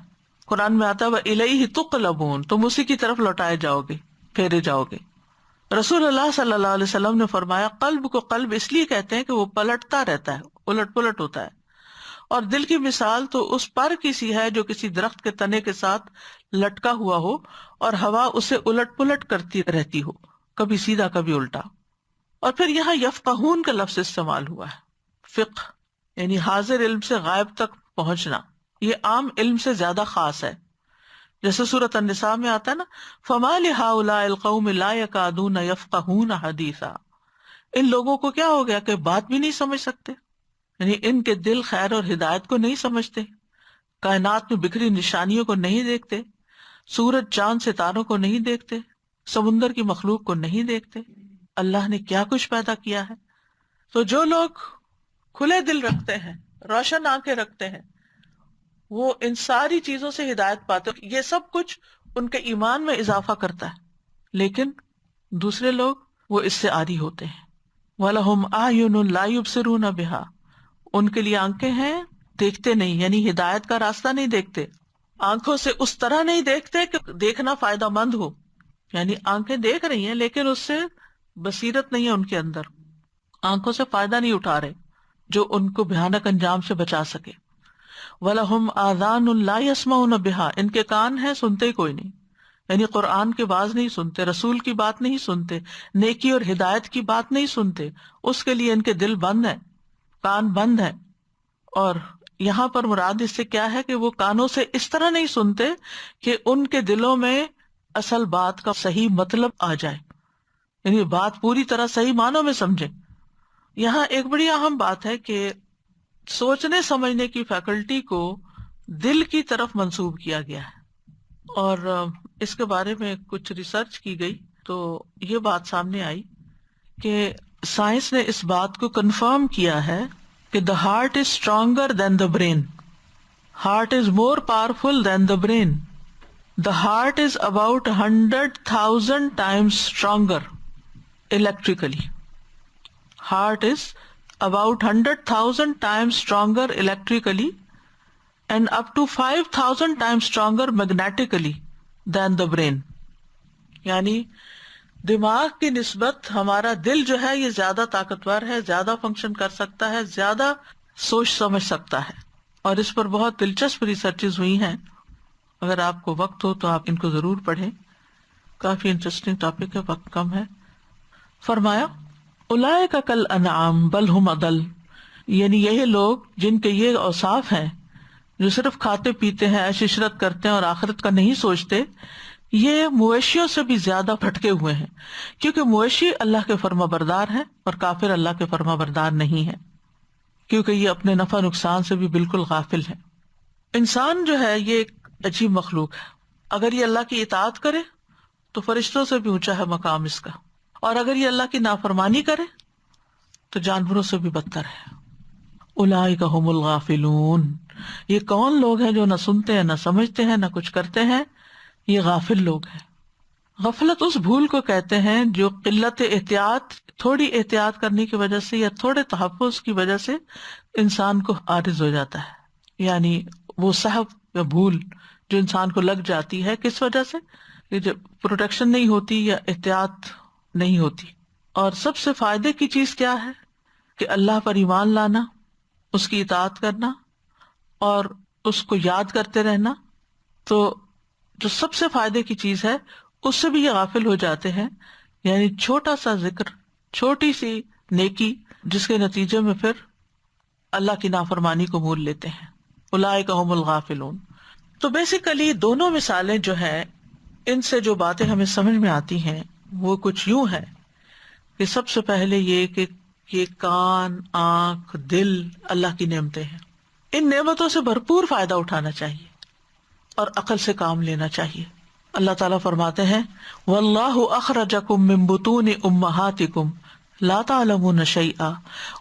قرآن میں آتا ہے وَإِلَيْهِ تُقْلَبُونَ، تم اسی کی طرف لوٹائے جاؤ گے، پھیرے جاؤ گے۔ رسول اللہ صلی اللہ علیہ وسلم نے فرمایا قلب کو قلب اس لیے کہتے ہیں کہ وہ پلٹتا رہتا ہے، الٹ پلٹ ہوتا ہے، اور دل کی مثال تو اس پر کی سی ہے جو کسی درخت کے تنے کے ساتھ لٹکا ہوا ہو اور ہوا اسے الٹ پلٹ کرتی رہتی ہو، کبھی سیدھا کبھی الٹا۔ اور پھر یہاں یفقہون کا لفظ استعمال ہوا ہے، فقہ یعنی حاضر علم سے غائب تک پہنچنا، یہ عام علم سے زیادہ خاص ہے، جیسے سورۃ النساء میں آتا ہے نا فَمَا لِهَٰؤُلَاءِ الْقَوْمِ لَا يَكَادُونَ يَفْقَهُونَ حَدِيثًا، ان لوگوں کو کیا ہو گیا کہ بات بھی نہیں سمجھ سکتے، یعنی ان کے دل خیر اور ہدایت کو نہیں سمجھتے، کائنات میں بکھری نشانیوں کو نہیں دیکھتے، سورج چاند ستاروں کو نہیں دیکھتے، سمندر کی مخلوق کو نہیں دیکھتے، اللہ نے کیا کچھ پیدا کیا ہے۔ تو جو لوگ کھلے دل رکھتے ہیں، روشن آنکھیں رکھتے ہیں، وہ ان ساری چیزوں سے ہدایت پاتے، یہ سب کچھ ان کے ایمان میں اضافہ کرتا ہے، لیکن دوسرے لوگ وہ اس سے عاری ہوتے ہیں۔ وَلَهُمْ أَعْيُنٌ لَا يُبْصِرُونَ بِهَا، ان کے لیے آنکھیں ہیں دیکھتے نہیں، یعنی ہدایت کا راستہ نہیں دیکھتے، آنکھوں سے اس طرح نہیں دیکھتے کہ دیکھنا فائدہ مند ہو، یعنی آنکھیں دیکھ رہی ہیں لیکن اس سے بصیرت نہیں ہے ان کے اندر، آنکھوں سے فائدہ نہیں اٹھا رہے جو ان کو بھیانک انجام سے بچا سکے۔ وَلَهُمْ آذَانٌ لَا يَسْمَعُونَ بِهَا، ان کے کان ہیں سنتے کوئی نہیں، یعنی قرآن کی بات نہیں سنتے، رسول کی بات نہیں سنتے، نیکی اور ہدایت کی بات نہیں سنتے، اس کے لیے ان کے دل بند ہیں، کان بند ہیں۔ اور یہاں پر مراد اس سے کیا ہے کہ وہ کانوں سے اس طرح نہیں سنتے کہ ان کے دلوں میں اصل بات کا صحیح مطلب آ جائے، یعنی بات پوری طرح صحیح معنوں میں سمجھے۔ یہاں ایک بڑی اہم بات ہے کہ سوچنے سمجھنے کی فیکلٹی کو دل کی طرف منسوب کیا گیا ہے، اور اس کے بارے میں کچھ ریسرچ کی گئی تو یہ بات سامنے آئی کہ سائنس نے اس بات کو کنفرم کیا ہے کہ the heart is stronger than the brain, heart is more powerful than the brain, the heart is about 100,000 times stronger electrically. Heart is about 100,000 times stronger electrically and up to 5,000 times stronger magnetically than the brain. یعنی دماغ کی نسبت ہمارا دل جو ہے یہ زیادہ طاقتور ہے، زیادہ فنکشن کر سکتا ہے، زیادہ سوچ سمجھ سکتا ہے، اور اس پر بہت دلچسپ ریسرچز ہوئی ہیں۔ اگر آپ کو وقت ہو تو آپ ان کو ضرور پڑھیں، کافی انٹرسٹنگ ٹاپک ہے، وقت کم ہے۔ فرمایا اولئک کالانعام بل ہم اضل، یعنی یہ لوگ جن کے یہ اوصاف ہیں، جو صرف کھاتے پیتے ہیں، عیش عشرت کرتے ہیں اور آخرت کا نہیں سوچتے، یہ مویشیوں سے بھی زیادہ بھٹکے ہوئے ہیں، کیونکہ مویشی اللہ کے فرما بردار ہیں اور کافر اللہ کے فرما بردار نہیں ہے، کیونکہ یہ اپنے نفع نقصان سے بھی بالکل غافل ہے۔ انسان جو ہے یہ ایک عجیب مخلوق ہے، اگر یہ اللہ کی اطاعت کرے تو فرشتوں سے بھی اونچا ہے مقام اس کا، اور اگر یہ اللہ کی نافرمانی کرے تو جانوروں سے بھی بدتر ہے۔ اولئک هم الغافلون، یہ کون لوگ ہیں جو نہ سنتے ہیں، نہ سمجھتے ہیں، نہ کچھ کرتے ہیں؟ یہ غافل لوگ ہیں۔ غفلت اس بھول کو کہتے ہیں جو قلت احتیاط، تھوڑی احتیاط کرنے کی وجہ سے یا تھوڑے تحفظ کی وجہ سے انسان کو عارض ہو جاتا ہے، یعنی وہ سہو یا بھول جو انسان کو لگ جاتی ہے، کس وجہ سے؟ کہ جب پروٹیکشن نہیں ہوتی یا احتیاط نہیں ہوتی۔ اور سب سے فائدے کی چیز کیا ہے؟ کہ اللہ پر ایمان لانا، اس کی اطاعت کرنا اور اس کو یاد کرتے رہنا۔ تو جو سب سے فائدے کی چیز ہے اس سے بھی یہ غافل ہو جاتے ہیں، یعنی چھوٹا سا ذکر، چھوٹی سی نیکی، جس کے نتیجے میں پھر اللہ کی نافرمانی کو مول لیتے ہیں۔ اولئک هم الغافلون۔ تو بیسیکلی دونوں مثالیں جو ہیں، ان سے جو باتیں ہمیں سمجھ میں آتی ہیں وہ کچھ یوں ہے کہ سب سے پہلے یہ کہ یہ کان، آنکھ، دل اللہ کی نعمتیں ہیں، ان نعمتوں سے بھرپور فائدہ اٹھانا چاہیے اور عقل سے کام لینا چاہیے۔ اللہ تعالیٰ فرماتے ہیں واللہ اخرجکم من بطون امہاتکم لا تعلمون شیئا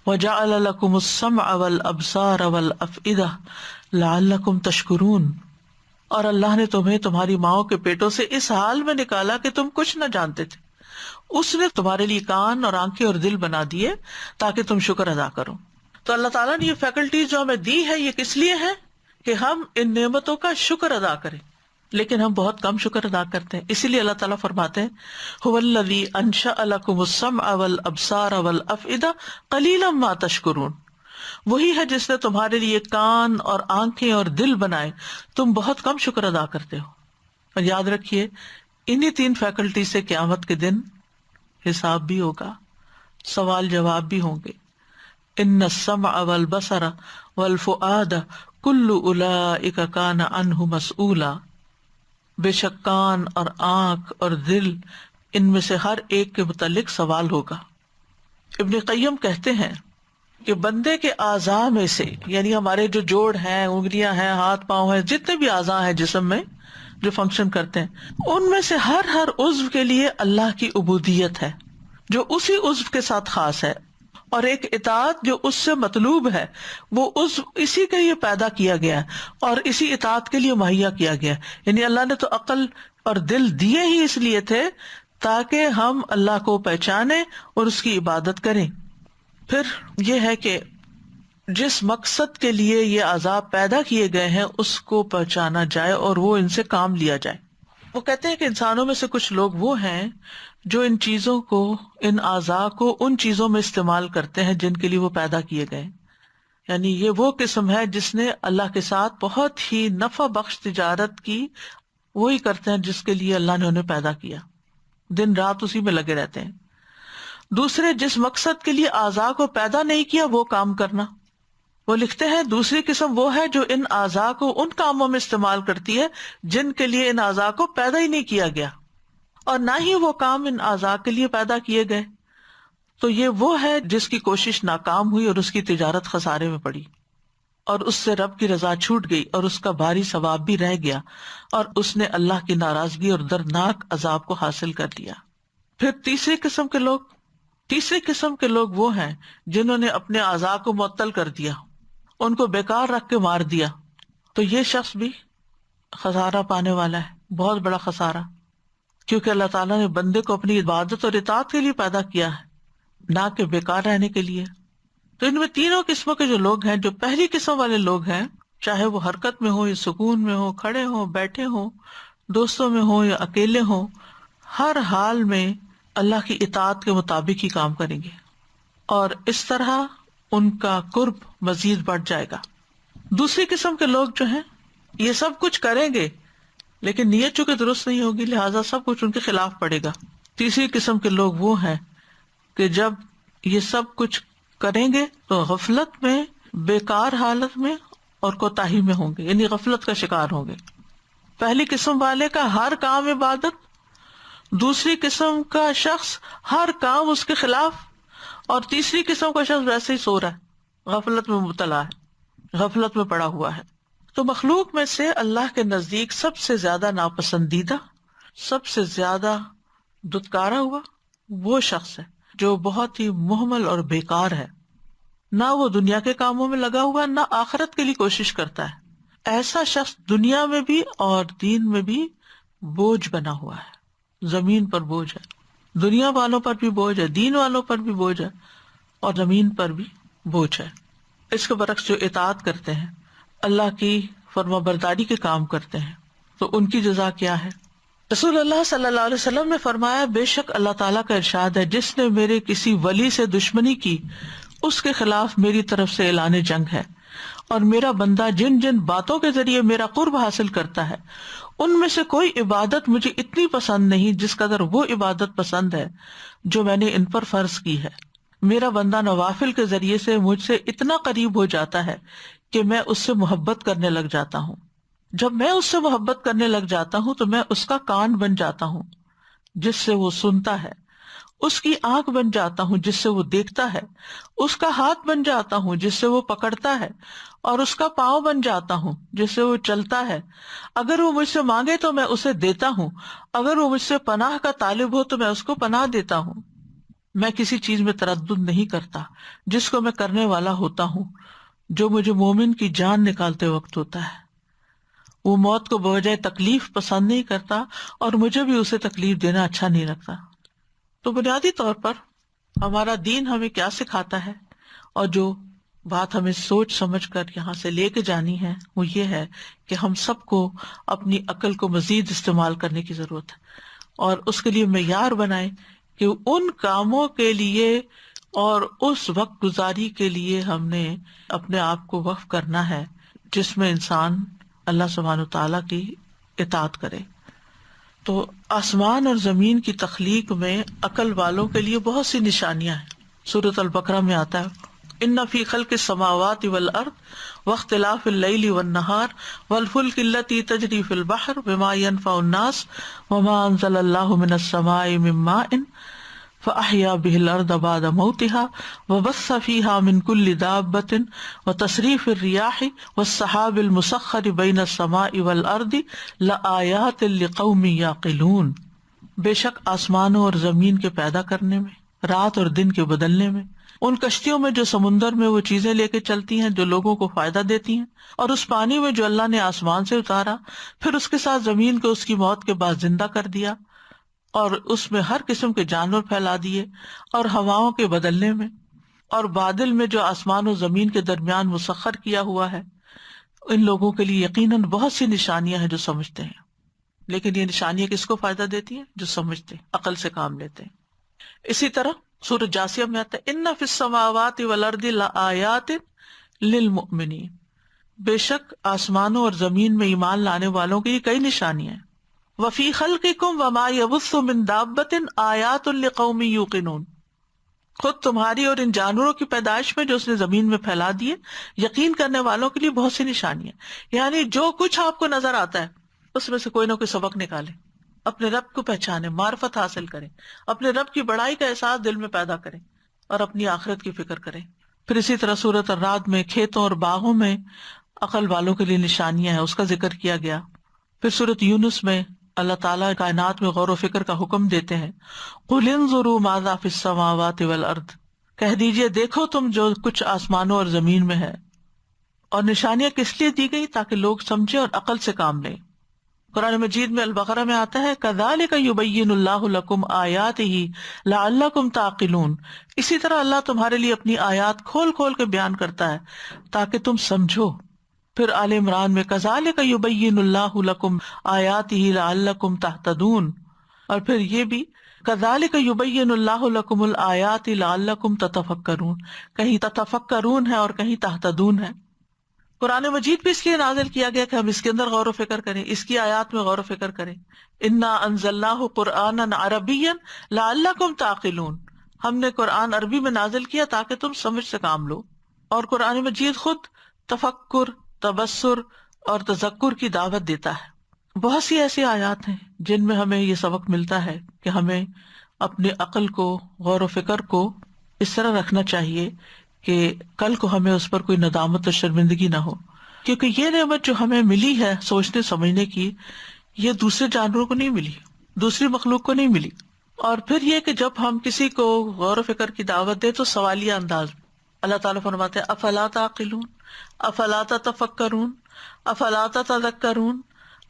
وجعل لکم السمع والابصار والافئدہ لعلکم تشکرون، اور اللہ نے تمہیں تمہاری ماؤں کے پیٹوں سے اس حال میں نکالا کہ تم کچھ نہ جانتے تھے، اس نے تمہارے لیے کان اور آنکھیں اور دل بنا دیے تاکہ تم شکر ادا کرو۔ تو اللہ تعالیٰ نے یہ فیکلٹیز جو ہمیں دی ہے یہ کس لیے ہے؟ کہ ہم ان نعمتوں کا شکر ادا کریں، لیکن ہم بہت کم شکر ادا کرتے ہیں۔ اسی لیے اللہ تعالیٰ فرماتے ہیں هو الذی انشأ لکم السمع والابصار والافئدہ قلیلا ما تشکرون، وہی ہے جس نے تمہارے لیے کان اور آنکھیں اور دل بنائے، تم بہت کم شکر ادا کرتے ہو۔ اور یاد رکھیے انہی 3 فیکلٹی سے قیامت کے دن حساب بھی ہوگا، سوال جواب بھی ہوں گے۔ ان السمع والبصر والفؤاد کل اولئک کان عنہ مسئولا، بے شک کان اور آنکھ اور دل، ان میں سے ہر ایک کے متعلق سوال ہوگا۔ ابن قیم کہتے ہیں کہ بندے کے اعضاء میں سے، یعنی ہمارے جو جوڑ ہیں، انگلیاں ہیں، ہاتھ پاؤں ہیں، جتنے بھی اعضاء ہیں جسم میں جو فنکشن کرتے ہیں، ان میں سے ہر عضو کے لیے اللہ کی عبودیت ہے جو اسی عضو کے ساتھ خاص ہے، اور ایک اطاعت جو اس سے مطلوب ہے، وہ عضو اسی کے لیے پیدا کیا گیا ہے اور اسی اطاعت کے لیے مہیا کیا گیا ہے۔ یعنی اللہ نے تو عقل اور دل دیے ہی اس لیے تھے تاکہ ہم اللہ کو پہچانیں اور اس کی عبادت کریں۔ پھر یہ ہے کہ جس مقصد کے لیے یہ اعضاء پیدا کیے گئے ہیں اس کو پہچانا جائے اور وہ ان سے کام لیا جائے۔ وہ کہتے ہیں کہ انسانوں میں سے کچھ لوگ وہ ہیں جو ان چیزوں کو، ان اعضاء کو ان چیزوں میں استعمال کرتے ہیں جن کے لیے وہ پیدا کیے گئے، یعنی یہ وہ قسم ہے جس نے اللہ کے ساتھ بہت ہی نفع بخش تجارت کی، وہی کرتے ہیں جس کے لیے اللہ نے انہیں پیدا کیا، دن رات اسی میں لگے رہتے ہیں۔ دوسرے جس مقصد کے لیے اعضاء کو پیدا نہیں کیا وہ کام کرنا۔ وہ لکھتے ہیں دوسری قسم وہ ہے جو ان اعضاء کو ان کاموں میں استعمال کرتی ہے جن کے لیے ان اعضاء کو پیدا ہی نہیں کیا گیا، اور نہ ہی وہ کام ان اعضاء کے لیے پیدا کیے گئے. تو یہ وہ ہے جس کی کوشش ناکام ہوئی اور اس کی تجارت خسارے میں پڑی اور اس سے رب کی رضا چھوٹ گئی اور اس کا بھاری ثواب بھی رہ گیا اور اس نے اللہ کی ناراضگی اور دردناک عذاب کو حاصل کر لیا. پھر تیسری قسم کے لوگ وہ ہیں جنہوں نے اپنے اعضاء کو معطل کر دیا، ان کو بیکار رکھ کے مار دیا. تو یہ شخص بھی خسارہ پانے والا ہے، بہت بڑا خسارہ، کیونکہ اللہ تعالیٰ نے بندے کو اپنی عبادت اور اطاعت کے لیے پیدا کیا ہے، نہ کہ بیکار رہنے کے لیے. تو ان میں تینوں قسموں کے جو لوگ ہیں، جو پہلی قسم والے لوگ ہیں، چاہے وہ حرکت میں ہو یا سکون میں ہو، کھڑے ہوں بیٹھے ہوں، دوستوں میں ہوں یا اکیلے ہوں، ہر حال میں اللہ کی اطاعت کے مطابق ہی کام کریں گے اور اس طرح ان کا قرب مزید بڑھ جائے گا. دوسری قسم کے لوگ جو ہیں یہ سب کچھ کریں گے لیکن نیت چونکہ درست نہیں ہوگی، لہٰذا سب کچھ ان کے خلاف پڑے گا. تیسری قسم کے لوگ وہ ہیں کہ جب یہ سب کچھ کریں گے تو غفلت میں، بیکار حالت میں اور کوتاہی میں ہوں گے، یعنی غفلت کا شکار ہوں گے. پہلی قسم والے کا ہر کام عبادت، دوسری قسم کا شخص ہر کام اس کے خلاف، اور تیسری قسم کا شخص ویسے ہی سو رہا ہے، غفلت میں مبتلا ہے، غفلت میں پڑا ہوا ہے. تو مخلوق میں سے اللہ کے نزدیک سب سے زیادہ ناپسندیدہ، سب سے زیادہ دھتکارا ہوا وہ شخص ہے جو بہت ہی مہمل اور بیکار ہے، نہ وہ دنیا کے کاموں میں لگا ہوا، نہ آخرت کے لیے کوشش کرتا ہے. ایسا شخص دنیا میں بھی اور دین میں بھی بوجھ بنا ہوا ہے، زمین پر بوجھ ہے، دنیا والوں پر بھی بوجھ ہے، دین والوں پر بھی بوجھ ہے اور زمین پر بھی بوجھ ہے. اس کے برعکس جو اطاعت کرتے ہیں، اللہ کی فرما برداری کے کام کرتے ہیں، تو ان کی جزا کیا ہے؟ رسول اللہ صلی اللہ علیہ وسلم نے فرمایا، بے شک اللہ تعالیٰ کا ارشاد ہے، جس نے میرے کسی ولی سے دشمنی کی اس کے خلاف میری طرف سے اعلان جنگ ہے، اور میرا بندہ جن جن باتوں کے ذریعے میرا قرب حاصل کرتا ہے ان میں سے کوئی عبادت مجھے اتنی پسند نہیں جس قدر وہ عبادت پسند ہے جو میں نے ان پر فرض کی ہے. میرا بندہ نوافل کے ذریعے سے مجھ سے اتنا قریب ہو جاتا ہے کہ میں اس سے محبت کرنے لگ جاتا ہوں. جب میں اس سے محبت کرنے لگ جاتا ہوں تو میں اس کا کان بن جاتا ہوں جس سے وہ سنتا ہے، اس کی آنکھ بن جاتا ہوں جس سے وہ دیکھتا ہے، اس کا ہاتھ بن جاتا ہوں جس سے وہ پکڑتا ہے، اور اس کا پاؤں بن جاتا ہوں جس سے وہ چلتا ہے. اگر وہ مجھ سے مانگے تو میں اسے دیتا ہوں، اگر وہ مجھ سے پناہ کا طالب ہو تو میں اس کو پناہ دیتا ہوں. میں کسی چیز میں تردد نہیں کرتا جس کو میں کرنے والا ہوتا ہوں. جو مجھے مومن کی جان نکالتے وقت ہوتا ہے، وہ موت کو بوجہ تکلیف پسند نہیں کرتا اور مجھے بھی اسے تکلیف دینا اچھا نہیں لگتا. تو بنیادی طور پر ہمارا دین ہمیں کیا سکھاتا ہے، اور جو بات ہمیں سوچ سمجھ کر یہاں سے لے کے جانی ہے وہ یہ ہے کہ ہم سب کو اپنی عقل کو مزید استعمال کرنے کی ضرورت ہے، اور اس کے لیے معیار بنائیں کہ ان کاموں کے لیے اور اس وقت گزاری کے لیے ہم نے اپنے آپ کو وقف کرنا ہے جس میں انسان اللہ سبحانہ وتعالیٰ کی اطاعت کرے. تو آسمان اور زمین کی تخلیق میں عقل والوں کے لیے بہت سی نشانیاں ہیں. سورۃ البقرہ میں آتا ہے، ان فی خلق السماوات والارض واختلاف اللیل والنہار والفلک التی تجری فی البحر بما ینفع الناس وما انزل اللہ من السماء من ماء فأحیا بہ الارض بعد موتها وبث فیہا من کل دابۃ وتصریف الریاح والسحاب المسخر بین السماء والارض لآیات لقوم یعقلون. بے شک آسمانوں اور زمین کے پیدا کرنے میں، رات اور دن کے بدلنے میں، ان کشتیوں میں جو سمندر میں وہ چیزیں لے کے چلتی ہیں جو لوگوں کو فائدہ دیتی ہیں، اور اس پانی میں جو اللہ نے آسمان سے اتارا، پھر اس کے ساتھ زمین کو اس کی موت کے بعد زندہ کر دیا اور اس میں ہر قسم کے جانور پھیلا دیے، اور ہواؤں کے بدلنے میں، اور بادل میں جو آسمان و زمین کے درمیان مسخر کیا ہوا ہے. ان لوگوں کے لیے یقیناً بہت سی نشانیاں ہیں جو سمجھتے ہیں، لیکن یہ نشانیاں کس کو فائدہ دیتی ہیں؟ جو سمجھتے ہیں، عقل سے کام لیتے ہیں. اسی طرح سورۃ جاثیہ میں آتا ہے، ان فی السماوات والارض لآیات للمؤمنین، بے شک آسمانوں اور زمین میں ایمان لانے والوں کی کئی نشانیاں ہیں. وفی خلقکم وما یبث من دابۃ آیات لقوم یوقنون، خود تمہاری اور ان جانوروں کی پیدائش میں جو اس نے زمین میں پھیلا دیے، یقین کرنے والوں کے لیے بہت سی نشانیاں. یعنی جو کچھ آپ کو نظر آتا ہے اس میں سے کوئی نہ کوئی سبق نکالے. اپنے رب کو پہچانے، معرفت حاصل کریں، اپنے رب کی بڑائی کا احساس دل میں پیدا کریں اور اپنی آخرت کی فکر کریں۔ پھر اسی طرح سورۃ الرعد میں کھیتوں اور باغوں میں عقل والوں کے لیے نشانیاں ہیں، اس کا ذکر کیا گیا۔ پھر سورۃ یونس میں اللہ تعالیٰ کائنات میں غور و فکر کا حکم دیتے ہیں، قُلِ انظُرُوا ماذا فِي السَّمَاوَاتِ وَالْأَرْضِ، کہہ دیجئے دیکھو تم جو کچھ آسمانوں اور زمین میں ہے۔ اور نشانیاں کس لیے دی گئی؟ تاکہ لوگ سمجھیں اور عقل سے کام لیں۔ قرآن مجید میں البقرہ میں آتا ہے كَذَلِكَ يُبَيِّنُ اللَّهُ لَكُمْ آيَاتِهِ لَعَلَّكُمْ تَعْقِلُونَ، اسی طرح اللہ تمہارے لیے اپنی آیات کھول کھول کے بیان کرتا ہے تاکہ تم سمجھو۔ پھر آل عمران میں كَذَلِكَ يُبَيِّنُ اللَّهُ لَكُمْ آيَاتِهِ لَعَلَّكُمْ تَهْتَدُونَ، اور پھر یہ بھی كَذَلِكَ يُبَيِّنُ اللَّهُ لَكُمُ الْآيَاتِ لَعَلَّكُمْ تَتَفَكَّرُونَ، کہیں تتفکرون ہے اور کہیں تہتدون ہے۔ قرآن مجید بھی اس لیے نازل کیا گیا کہ ہم اس کے اندر غور و فکر کریں، اس کی آیات میں غور و فکر کریں۔ انا انزلناہ قرآنا عربیا لعلکم تعقلون، ہم نے قرآن عربی میں نازل کیا تاکہ تم سمجھ سے کام لو۔ اور قرآن مجید خود تفکر، تبصر اور تذکر کی دعوت دیتا ہے۔ بہت سی ایسی آیات ہیں جن میں ہمیں یہ سبق ملتا ہے کہ ہمیں اپنی عقل کو، غور و فکر کو اس طرح رکھنا چاہیے کہ کل کو ہمیں اس پر کوئی ندامت اور شرمندگی نہ ہو، کیونکہ یہ نعمت جو ہمیں ملی ہے سوچنے سمجھنے کی، یہ دوسرے جانوروں کو نہیں ملی، دوسری مخلوق کو نہیں ملی۔ اور پھر یہ کہ جب ہم کسی کو غور و فکر کی دعوت دیں تو سوالیہ انداز میں۔ اللہ تعالیٰ فرماتے ہیں افلا تعقلون، افلا تتفکرون، افلا تتذکرون،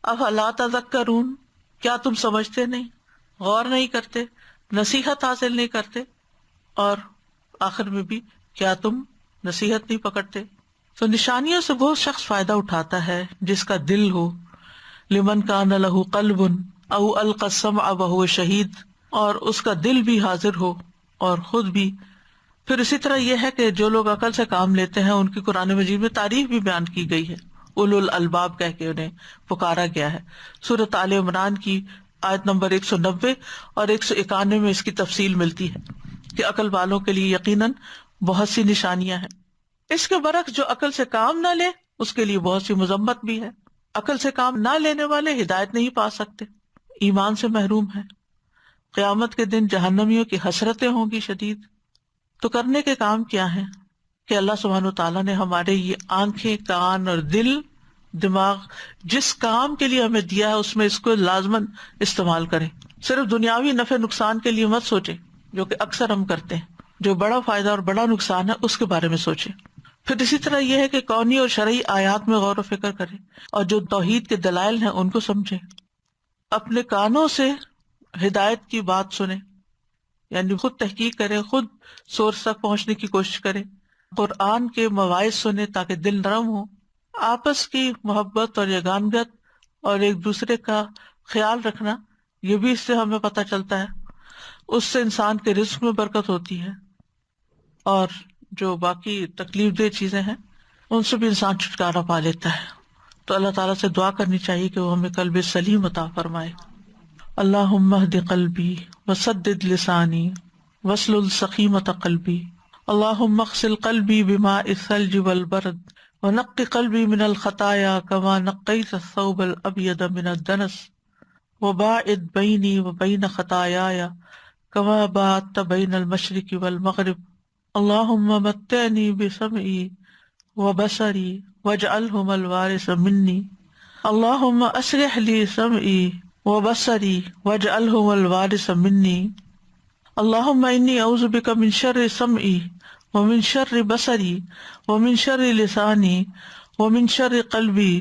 افلا تذکرون، کیا تم سمجھتے نہیں، غور نہیں کرتے، نصیحت حاصل نہیں کرتے، اور آخر میں بھی کیا تم نصیحت نہیں پکڑتے؟ تو نشانیوں سے وہ شخص فائدہ اٹھاتا ہے جس کا دل ہو، لمن کان لہ قلب او القى السمع وهو شہید، اور اس کا دل بھی حاضر ہو اور خود بھی۔ پھر اسی طرح یہ ہے کہ جو لوگ عقل سے کام لیتے ہیں ان کی قرآن مجید میں تعریف بھی بیان کی گئی ہے، اولو الالباب کہہ کے انہیں پکارا گیا ہے۔ سورۃ آل عمران کی آیت نمبر 190 اور 191 میں اس کی تفصیل ملتی ہے کہ عقل والوں کے لیے یقیناً بہت سی نشانیاں ہیں۔ اس کے برعکس جو عقل سے کام نہ لے اس کے لیے بہت سی مذمت بھی ہے۔ عقل سے کام نہ لینے والے ہدایت نہیں پا سکتے، ایمان سے محروم ہیں، قیامت کے دن جہنمیوں کی حسرتیں ہوں گی شدید۔ تو کرنے کے کام کیا ہیں کہ اللہ سبحانہ و تعالیٰ نے ہمارے یہ آنکھیں، کان اور دل، دماغ جس کام کے لیے ہمیں دیا ہے اس میں اس کو لازماً استعمال کریں۔ صرف دنیاوی نفع نقصان کے لیے مت سوچیں جو کہ اکثر ہم کرتے ہیں، جو بڑا فائدہ اور بڑا نقصان ہے اس کے بارے میں سوچیں۔ پھر اسی طرح یہ ہے کہ کونی اور شرعی آیات میں غور و فکر کریں اور جو توحید کے دلائل ہیں ان کو سمجھیں۔ اپنے کانوں سے ہدایت کی بات سنیں، یعنی خود تحقیق کریں، خود سورس تک پہنچنے کی کوشش کریں، قرآن کے مواعظ سنیں تاکہ دل نرم ہو۔ آپس کی محبت اور یگانگت اور ایک دوسرے کا خیال رکھنا، یہ بھی اس سے ہمیں پتہ چلتا ہے، اس سے انسان کے رزق میں برکت ہوتی ہے، اور جو باقی تکلیف دہ چیزیں ہیں ان سے بھی انسان چھٹکارا پا لیتا ہے۔ تو اللہ تعالیٰ سے دعا کرنی چاہیے کہ وہ ہمیں قلب سلیم عطا فرمائے۔ اللہم اہد قلبی وسدد لسانی واسلل سخیمۃ قلبی، اللہم اغسل قلبی بماء الثلج والبرد ونقی قلبی من الخطایا کما نقیت الثوب الابیض من الدنس وباعد بینی وبین خطایایا کما باعدت بین المشرق والمغرب، اللہم متعنی بسمعی وبصری واجعلہما الوارث منی، اللہم اصلح لی سمعی وبصری واجعلہما الوارث منی، اللہم انی اعوذ بک من شر سمعی ومن شر بصری ومن شر لسانی ومن شر قلبی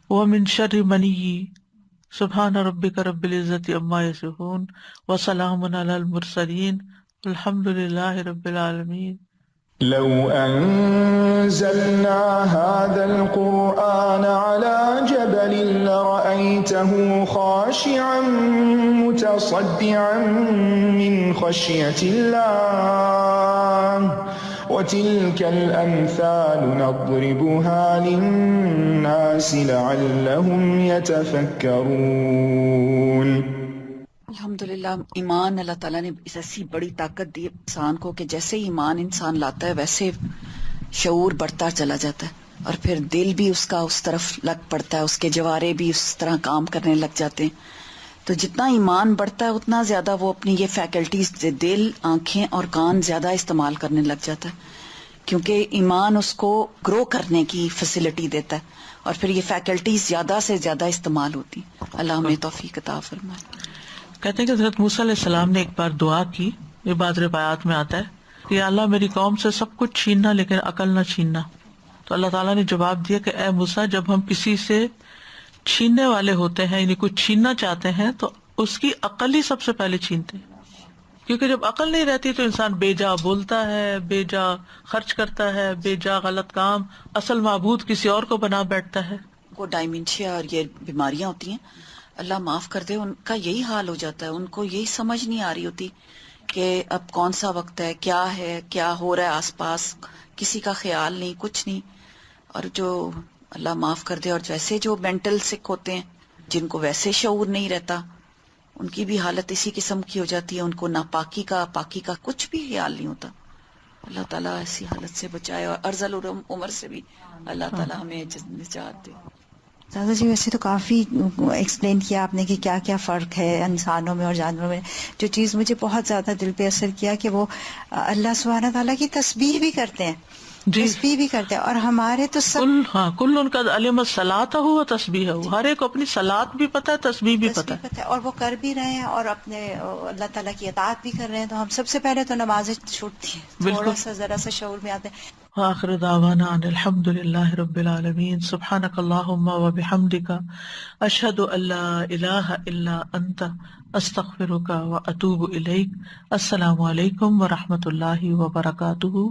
ومن شر منی، سبحان ربک رب العزت عما یصفون وسلام علی المرسلین الحمد للہ رب العالمین۔ لو أنزلنا هذا القرآن على جبل لرأيته خاشعا متصدعا من خشية الله وتلك الأمثال نضربها للناس لعلهم يتفكرون۔ الحمدللہ، ایمان اللہ تعالیٰ نے اس ایسی بڑی طاقت دی انسان کو کہ جیسے ہی ایمان انسان لاتا ہے ویسے شعور بڑھتا چلا جاتا ہے، اور پھر دل بھی اس کا اس طرف لگ پڑتا ہے، اس کے جوارے بھی اس طرح کام کرنے لگ جاتے ہیں۔ تو جتنا ایمان بڑھتا ہے اتنا زیادہ وہ اپنی یہ فیکلٹیز دل، آنکھیں اور کان زیادہ استعمال کرنے لگ جاتا ہے، کیونکہ ایمان اس کو گرو کرنے کی فیسلٹی دیتا ہے اور پھر یہ فیکلٹیز زیادہ سے زیادہ استعمال ہوتی. اللہ ہمیں توفیق عطا فرمائے. کہتے ہیں کہ حضرت موسیٰ علیہ السلام نے ایک بار دعا کی، یہ بعض روایات میں آتا ہے کہ یا اللہ میری قوم سے سب کچھ چھیننا لیکن عقل نہ چھیننا. تو اللہ تعالیٰ نے جواب دیا کہ اے موسیٰ، جب ہم کسی سے چھیننے والے ہوتے ہیں یعنی کچھ چھیننا چاہتے ہیں تو اس کی عقل ہی سب سے پہلے چھینتے ہیں، کیونکہ جب عقل نہیں رہتی تو انسان بے جا بولتا ہے، بے جا خرچ کرتا ہے، بے جا غلط کام، اصل معبود کسی اور کو بنا بیٹھتا ہے. کو ڈائمینشیا اور یہ بیماریاں ہوتی ہیں، اللہ معاف کر دے، ان کا یہی حال ہو جاتا ہے. ان کو یہی سمجھ نہیں آ رہی ہوتی کہ اب کون سا وقت ہے، کیا ہو رہا ہے آس پاس، کسی کا خیال نہیں، کچھ نہیں. اور جو اللہ معاف کر دے، اور ویسے جو مینٹل سک ہوتے ہیں جن کو ویسے شعور نہیں رہتا، ان کی بھی حالت اسی قسم کی ہو جاتی ہے. ان کو ناپاکی کا پاکی کا کچھ بھی خیال نہیں ہوتا. اللہ تعالیٰ ایسی حالت سے بچائے، اور ارذل عمر سے بھی اللہ تعالیٰ ہمیں نجات دے. دادا جی ویسے تو کافی ایکسپلین کیا آپ نے کہ کیا کیا فرق ہے انسانوں میں اور جانوروں میں. جو چیز مجھے بہت زیادہ دل پہ اثر کیا کہ وہ اللہ سبحانہ تعالیٰ کی تسبیح بھی کرتے ہیں، تسبیح بھی کرتے ہیں. اور ہمارے تو سب کل ان کا علم الصلاۃ ہو تسبیح ہو، ہر ایک کو اپنی صلاۃ بھی پتہ ہے، تسبیح بھی پتہ ہے، اور وہ کر بھی رہے ہیں اور اپنے اللہ تعالیٰ کی اطاعت بھی کر رہے ہیں. تو ہم سب سے پہلے تو نمازیں چھوٹتی ہیں، تھوڑا سا ذرا سا شعور میں آتے ہیں. آخر دعوانا ان الحمد للہ رب العالمین. سبحانک اللہم وبحمدک، اشہد ان لا الہ الا انت، استغفرک واتوب الیک. السلام علیکم ورحمۃ اللہ وبرکاتہ.